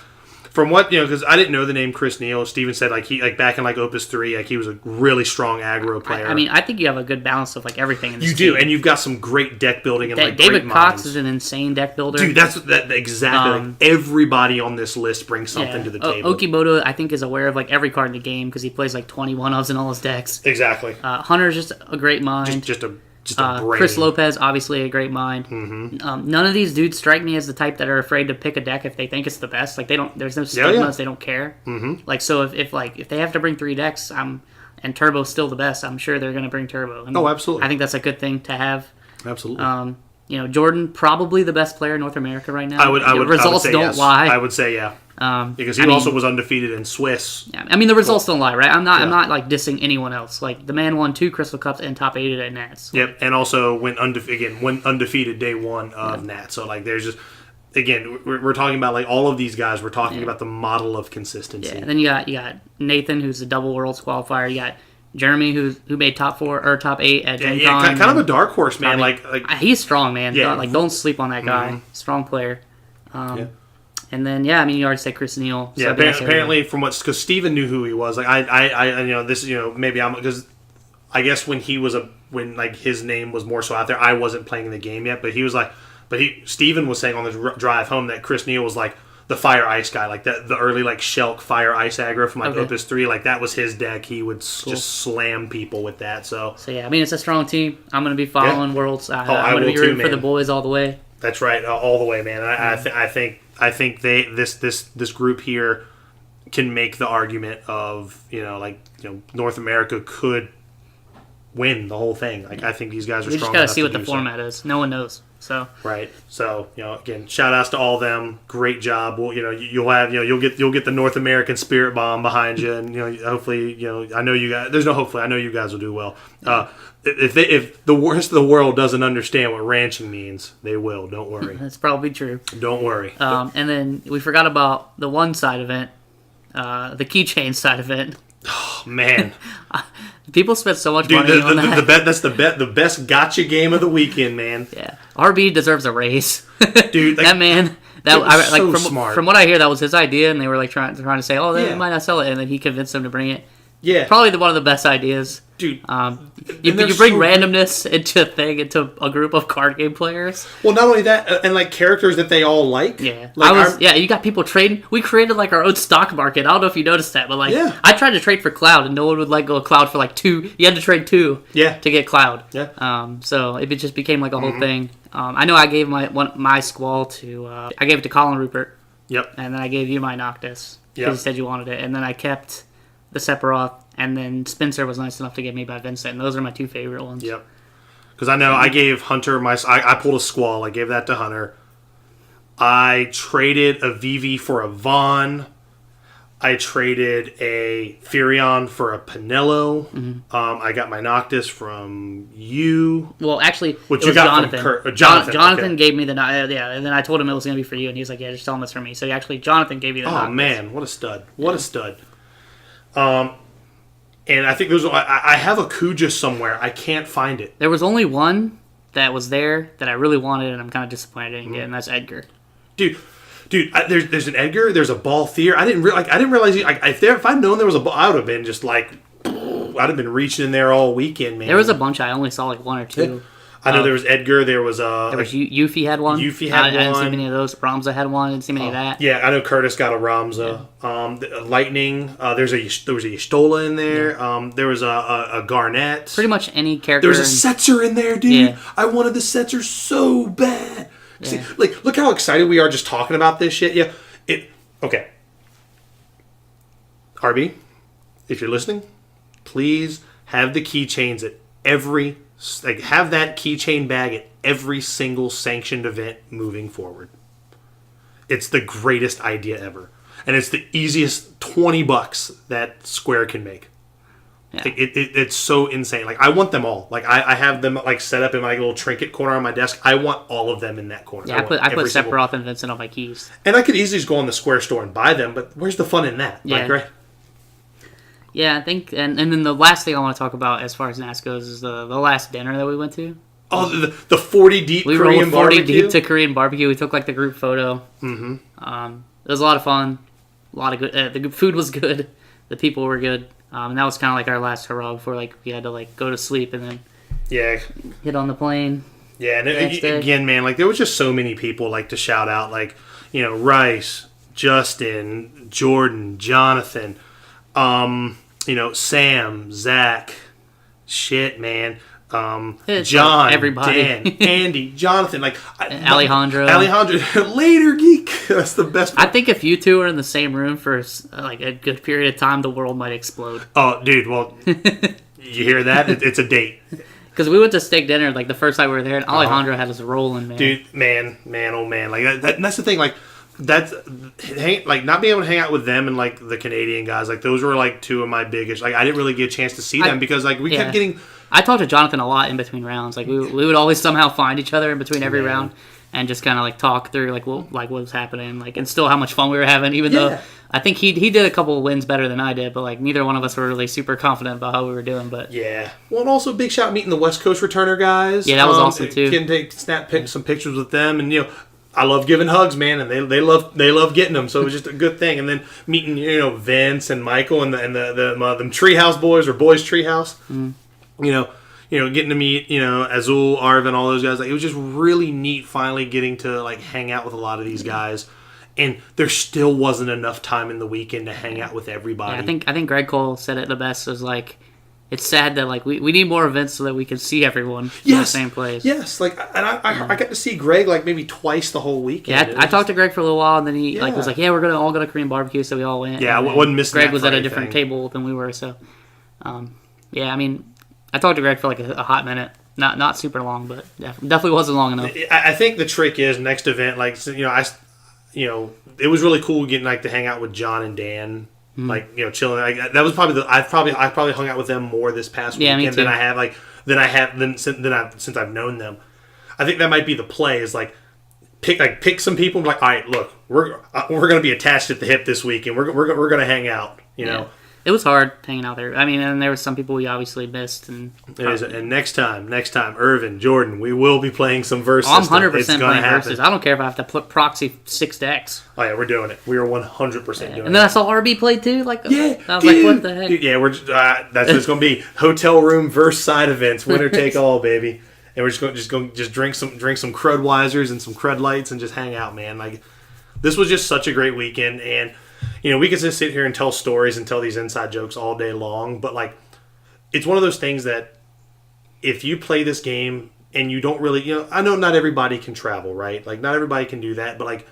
from what, because I didn't know the name Chris Neal. Steven said, like, he, like, back in, like, Opus 3, like, he was a really strong aggro player. I mean, I think you have a good balance of, like, everything in this You do, and you've got some great deck building and, like, David great Cox minds. is an insane deck builder. Dude, that's exactly. Like, everybody on this list brings something to the table. Okimoto, I think, is aware of, like, every card in the game because he plays, like, 21 ofs in all his decks. Exactly. Hunter's just a great mind. Just a brain. Chris Lopez, obviously a great mind. None of these dudes strike me as the type that are afraid to pick a deck if they think it's the best. Like, they don't. There's no stigmas. They don't care. Like, so if they have to bring 3 decks, and Turbo's still the best, I'm sure they're going to bring Turbo. And absolutely. I think that's a good thing to have. Absolutely. Jordan, probably the best player in North America right now. Results don't yes. lie. I would say yeah. Because he also was undefeated in Swiss. Yeah, I mean the results don't lie, right? I'm not like dissing anyone else. Like the man won 2 Crystal Cups and top 8 at Nats. Yep, and also went undefeated day 1 of Nats. So like there's just we're talking about like all of these guys. We're talking about the model of consistency. Yeah, and then you got Nathan, who's a double Worlds qualifier. You got Jeremy, who made top 4 or top 8 at Gen Con. Kind of a dark horse, man. Like he's strong, man. Yeah. Don't sleep on that guy. Strong player. And then I mean you already said Chris Neal. So yeah, apparently from because Steven knew who he was. Like I this maybe I'm because I guess when like his name was more so out there, I wasn't playing the game yet. But he was like, Steven was saying on the drive home that Chris Neal was like the fire ice guy, like the early like Shulk fire ice aggro from like Opus 3, like that was his deck. He would just slam people with that. So yeah, I mean it's a strong team. I'm gonna be following Worlds. I'm gonna be rooting for the boys all the way. That's right, all the way, man. I think this group here can make the argument of North America could win the whole thing. Like I think these guys are strong. We just gotta see what the format is. No one knows. So right. So again, shout outs to all of them. Great job. Well, you'll get the North American spirit bomb behind you, and hopefully I know you guys. There's no hopefully. I know you guys will do well. If the rest of the world doesn't understand what ranching means, they will. Don't worry. That's probably true. Don't worry. And then we forgot about the one side event, the keychain side event. Oh man, people spent so much money on that. The best gotcha game of the weekend, man. Yeah, RB deserves a raise, dude. That man. Smart. From what I hear, that was his idea, and they were like trying to say, "Oh, they might not sell it," and then he convinced them to bring it. Yeah, probably one of the best ideas, dude. You bring randomness into a group of card game players. Well, not only that, and like characters that they all like. Yeah, you got people trading. We created like our own stock market. I don't know if you noticed that, but like, I tried to trade for Cloud, and no one would go Cloud for like 2. You had to trade 2. To get Cloud. Yeah. So it just became like a whole thing. I know I gave my Squall to I gave it to Colin Rupert. Yep. And then I gave you my Noctis because you said you wanted it, and then I kept the Sephiroth, and then Spencer was nice enough to give me by Vincent, and those are my 2 favorite ones. Yep. Because I know I gave Hunter I pulled a Squall. I gave that to Hunter. I traded a Vivi for a Vaughn. I traded a Furion for a Pinello. I got my Noctis from you. Well, actually, what it you was got Jonathan. From Jonathan gave me the and then I told him it was going to be for you, and he was like, "Yeah, just tell him it's for me." So actually, Jonathan gave you the. Oh man, what a stud! What a stud! And I think I have a Kuja somewhere. I can't find it. There was only one that was there that I really wanted, and I'm kind of disappointed I didn't get, and that's Edgar. Dude, there's an Edgar. There's a Balthier. I didn't realize. If I'd known there was a ball, I would have been just like, I'd have been reaching in there all weekend, man. There was a bunch. I only saw like 1 or 2. I know there was Edgar. There was Yuffie had one. Yuffie had one. I didn't see many of those. Ramza had one. I didn't see many of that. Yeah, I know Curtis got a Ramza. Yeah. Lightning. There was a Y'shtola in there. Yeah. There was a Garnet. Pretty much any character. There was a Setzer in there, dude. Yeah. I wanted the Setzer so bad. Yeah. See, like, look how excited we are just talking about this shit. Yeah. Okay. RB, if you're listening, please have the keychains at have that keychain bag at every single sanctioned event moving forward. It's the greatest idea ever. and it's the easiest $20 that Square can make. Yeah. It's so insane. Like, I want them all. Like, I have them like set up in my little trinket corner on my desk. I want all of them in that corner. Yeah, I put Sephiroth and Vincent on my keys. And I could easily just go on the Square store and buy them, but where's the fun in that? Yeah. Like, right? Yeah, I think, and then the last thing I want to talk about as far as NAS goes is the last dinner that we went to. Oh, the 40 deep we Korean rolled 40 barbecue? deep to Korean barbecue. We took like the group photo. Mm-hmm. It was a lot of fun. A lot of good. The food was good. The people were good. And that was kind of like our last hurrah before like we had to like go to sleep and then hit on the plane. Yeah, and again, man, like there was just so many people like to shout out, like, you know, Rice, Justin, Jordan, Jonathan, you know, Sam, Zach, shit, man. John, like everybody. Dan, Andy, Jonathan, like Alejandro, later geek. That's the best part. I think if you two are in the same room for like a good period of time, the world might explode. Oh, dude, well, you hear that? It's a date. Because we went to steak dinner like the first time we were there, and Alejandro had us rolling, man. Dude, man, oh man, like that's the thing, like. That's like not being able to hang out with them and like the Canadian guys. Like those were like two of my biggest. Like I didn't really get a chance to see them because like we kept getting. I talked to Jonathan a lot in between rounds. Like we would always somehow find each other in between every round and just kind of like talk through like what was happening, like and still how much fun we were having. Even though I think he did a couple of wins better than I did, but like neither one of us were really super confident about how we were doing. But yeah, well, and also big shout out meeting the West Coast returner guys. Yeah, that was awesome too. Can snap some pictures with them, and you know. I love giving hugs, man, and they love getting them. So it was just a good thing. And then meeting, you know, Vince and Michael and the Treehouse boys or Boys Treehouse, you know, getting to meet, you know, Azul, Arvin, all those guys. Like it was just really neat finally getting to like hang out with a lot of these guys. And there still wasn't enough time in the weekend to hang out with everybody. Yeah, I think Greg Cole said it the best. Was like. It's sad that like we need more events so that we can see everyone in the same place. Yes, like and I got to see Greg like maybe twice the whole weekend. Yeah, I talked to Greg for a little while, and then he like was like, "Yeah, we're gonna all go to Korean barbecue," so we all went. Yeah, I wasn't missing. Greg was at a different table than we were, so yeah. I mean, I talked to Greg for like a hot minute, not super long, but definitely wasn't long enough. I think the trick is next event, like it was really cool getting like to hang out with John and Dan. Like, you know, chilling. Like, that was probably I probably hung out with them more this past weekend than I have since I've known them. I think that might be the play is like pick some people and be like, all right, look, we're going to be attached at the hip this week and we're going to hang out. You know, it was hard hanging out there. I mean, and there were some people we obviously missed. And next time, Irvin, Jordan, we will be playing some versus. I'm 100% playing versus. I don't care if I have to put proxy 6 decks. Oh yeah, we're doing it. We are 100% doing it. And then I saw RB play too. Like I was dude, like, what the heck? Dude, yeah, we're that's what it's going to be. Hotel room versus side events, winner take all, baby. And we're just going to drink some Crudwisers and some Crud Lights and just hang out, man. Like this was just such a great weekend and. You know, we could just sit here and tell stories and tell these inside jokes all day long, but, like, it's one of those things that if you play this game and you don't really, you know, I know not everybody can travel, right? Like, not everybody can do that, but, like,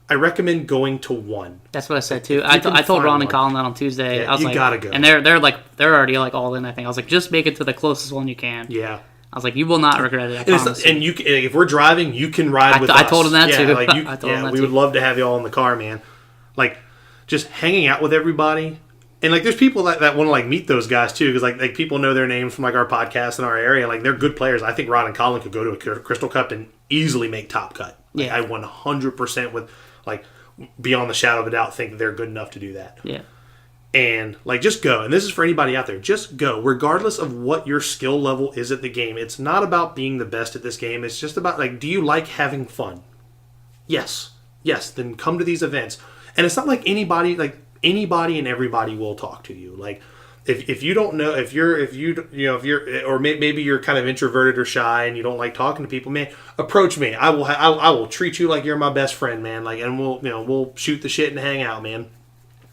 I recommend going to one. That's what I said, too. I told Ron and Colin that on Tuesday. Yeah, I was you like, gotta go. And they're already, like, all in, I think. I was like, just make it to the closest one you can. Yeah. I was like, you will not regret it, I promise. And you, if we're driving, you can ride with us. I told him that, too. Like we would love to have you all in the car, man. Like, just hanging out with everybody. And, like, there's people that want to, like, meet those guys, too, because, like, people know their names from, like, our podcast in our area. Like, they're good players. I think Ron and Colin could go to a Crystal Cup and easily make top cut. Like, I 100% with, like, beyond the shadow of a doubt think that they're good enough to do that. Yeah. And, like, just go. And this is for anybody out there. Just go. Regardless of what your skill level is at the game. It's not about being the best at this game. It's just about, like, do you like having fun? Yes. Yes. Then come to these events. And it's not like anybody and everybody will talk to you. Like, if you don't know, or maybe you're kind of introverted or shy and you don't like talking to people, man, approach me. I will treat you like you're my best friend, man. Like, and we'll shoot the shit and hang out, man.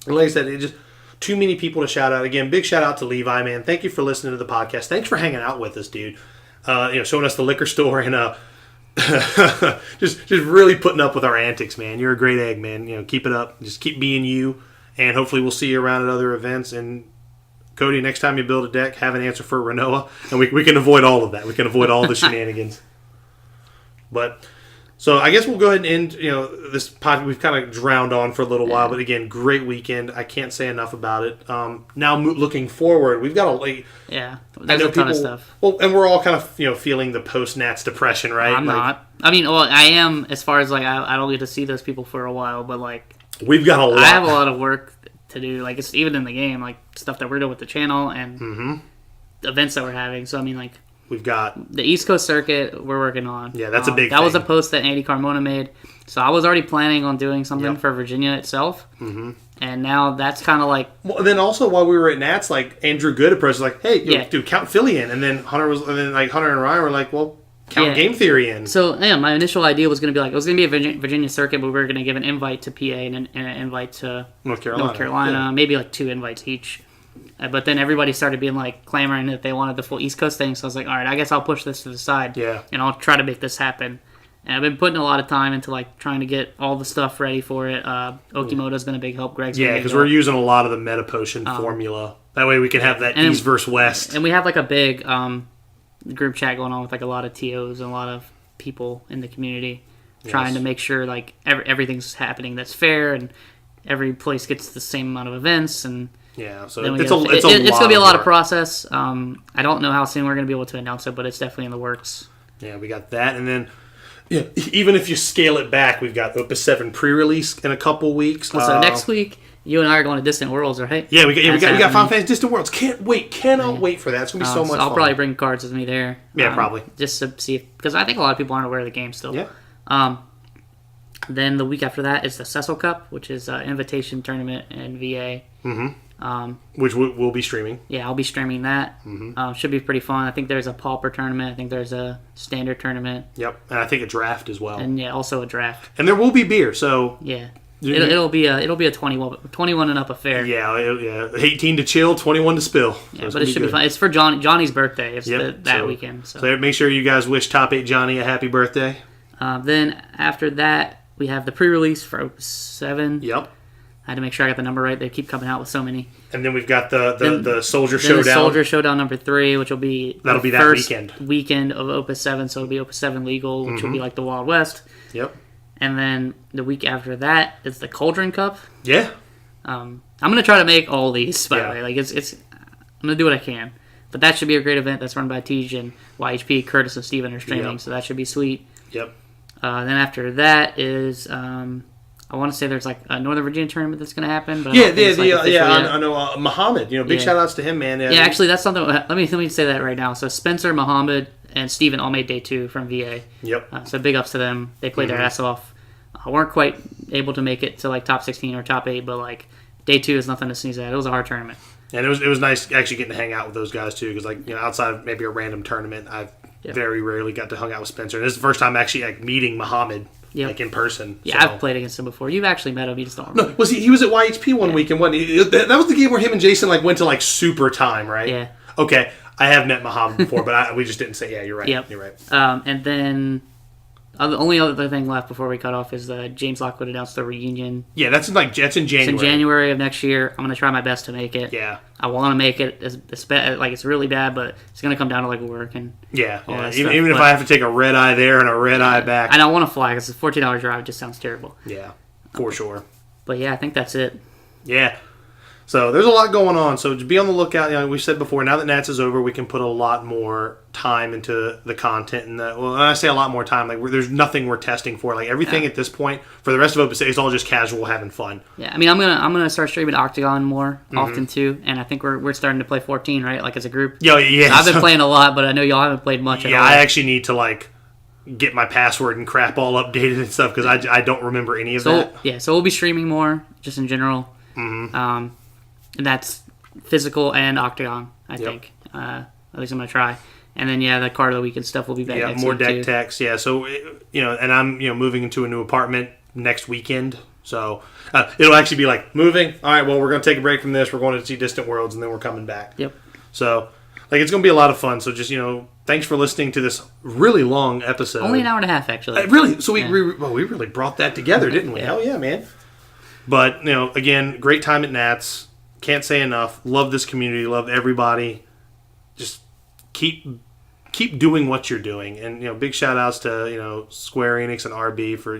And like I said, it just too many people to shout out. Again, big shout out to Levi, man. Thank you for listening to the podcast. Thanks for hanging out with us, dude. Showing us the liquor store and just really putting up with our antics, man. You're a great egg, man. You know, keep it up. Just keep being you, and hopefully we'll see you around at other events. And Cody, next time you build a deck, have an answer for Renoa, and we can avoid all of that. We can avoid all the shenanigans. But So I guess we'll go ahead and end, this podcast. We've kind of drowned on for a little while, but again, great weekend. I can't say enough about it. Now looking forward, we've got there's a ton of stuff. Well, and we're all kind of feeling the post-Nats depression, right? I'm not. I mean, well, I am as far as like I don't get to see those people for a while, but like we've got a lot. I have a lot of work to do. Like it's even in the game, like stuff that we're doing with the channel and events that we're having. So I mean, like. We've got the East Coast circuit we're working on. Yeah, that's a big thing. That was a post that Andy Carmona made. So I was already planning on doing something for Virginia itself. Mm-hmm. And now that's kind of like... Well, and then also while we were at Nats, like Andrew Good approached like, hey, dude, count Philly in. And then Hunter and Ryan were like, well, count Game Theory in. So, my initial idea was going to be like, it was going to be a Virginia circuit, but we were going to give an invite to PA and an invite to North Carolina. Maybe like 2 invites each. But then everybody started being like clamoring that they wanted the full East Coast thing. So I was like, all right, I guess I'll push this to the side. Yeah. And I'll try to make this happen. And I've been putting a lot of time into like trying to get all the stuff ready for it. Okimoto's been a big help. Greg's been a big help. Because we're using a lot of the Meta Potion formula. That way we can have that East versus West. And we have like a big group chat going on with like a lot of TOs and a lot of people in the community trying to make sure like everything's happening that's fair and every place gets the same amount of events and. Yeah, so it's going to be a lot of process. I don't know how soon we're going to be able to announce it, but it's definitely in the works. Yeah, we got that. And then, even if you scale it back, we've got Opus 7 pre-release in a couple weeks. So next week, you and I are going to Distant Worlds, right? Yeah, we got Final Fantasy Distant Worlds. Cannot wait for that. It's going to be so much fun. I'll probably bring cards with me there. Yeah, probably. Just to see, because I think a lot of people aren't aware of the game still. Yeah. Then the week after that is the Cecil Cup, which is an invitation tournament in VA. Mm-hmm. Which we'll be streaming. Yeah, I'll be streaming that. Mm-hmm. Should be pretty fun. I think there's a Pauper tournament. I think there's a Standard tournament. Yep, and I think a draft as well. And also a draft. And there will be beer, so... Yeah. It'll be a 21 and up affair. Yeah, 18 to chill, 21 to spill. Yeah, but it should be fun. It's for Johnny's birthday. It's that weekend. So make sure you guys wish Top 8 Johnny a happy birthday. Then after that, we have the pre-release for Opus 7. Yep. I had to make sure I got the number right. They keep coming out with so many. And then we've got the Soldier Showdown. The Soldier Showdown number 3, which will be that first weekend of Opus 7. So it'll be Opus 7 Legal, which will be like the Wild West. Yep. And then the week after that is the Cauldron Cup. Yeah. I'm gonna try to make all these. By the way, like it's I'm gonna do what I can. But that should be a great event. That's run by Tej and YHP. Curtis and Steven are streaming, so that should be sweet. Yep. Then after that is I want to say there's like a Northern Virginia tournament that's going to happen. But I know Muhammad. Big shout outs to him, man. Yeah, actually, that's something. Let me say that right now. So Spencer, Muhammad, and Steven all made day 2 from VA. Yep. So big ups to them. They played their ass off. Weren't quite able to make it to like top 16 or top 8, but like day 2 is nothing to sneeze at. It was a hard tournament. And it was nice actually getting to hang out with those guys too, because outside of maybe a random tournament, I've very rarely got to hang out with Spencer. And this is the first time actually meeting Muhammad. Yep. Like in person. Yeah, so. I've played against him before. You've actually met him. You just don't remember. No, he was at YHP one week, and that was the game where him and Jason went to super time, right? Yeah. Okay, I have met Muhammad before, but we just didn't say. Yeah, you're right. Yep. You're right. And then the only other thing left before we cut off is James Lockwood announced the reunion. Yeah, that's in January. It's in January of next year. I'm gonna try my best to make it. Yeah. I want to make it. It's really bad, but it's gonna come down to work and even if I have to take a red eye there and a red eye back. I don't want to fly because it's a 14-hour drive. It just sounds terrible. Yeah, for sure. But yeah, I think that's it. Yeah. So there's a lot going on. So to be on the lookout, we said before, now that Nats is over, we can put a lot more time into the content. And when I say a lot more time, there's nothing we're testing for. Everything at this point for the rest of Opus 8 is all just casual, having fun. Yeah, I mean, I'm gonna start streaming Octagon more often too, and I think we're starting to play 14, right? As a group. Yeah. So I've been playing a lot, but I know y'all haven't played much. Yeah, I actually need to get my password and crap all updated and stuff because I don't remember any of that. Yeah, so we'll be streaming more just in general. Mm-hmm. And that's physical and Octagon, I think. At least I'm going to try. And then, the card of the week and stuff will be back next more week, deck too. techs. Yeah, so, and I'm, moving into a new apartment next weekend. So, it'll actually be moving. All right, well, we're going to take a break from this. We're going to see Distant Worlds, and then we're coming back. Yep. So, it's going to be a lot of fun. So, just, thanks for listening to this really long episode. Only an hour and a half, actually. Really? So, we really brought that together, didn't we? Hell yeah, man. But, again, great time at Nats. Can't say enough. Love this community. Love everybody. Just keep keep doing what you're doing. And big shout outs to Square Enix and RB for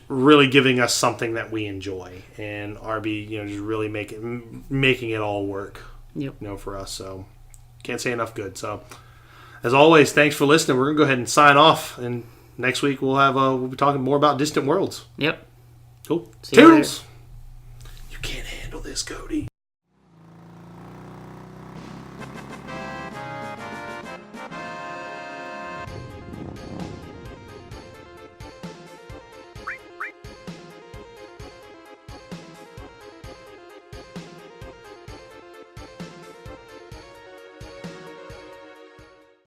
really giving us something that we enjoy, and RB just really making it all work. Yep. For us. So can't say enough good. So as always, thanks for listening. We're gonna go ahead and sign off, and next week we'll be talking more about Distant Worlds. Yep. Cool. See you later. Toodles. You can't handle this, Cody.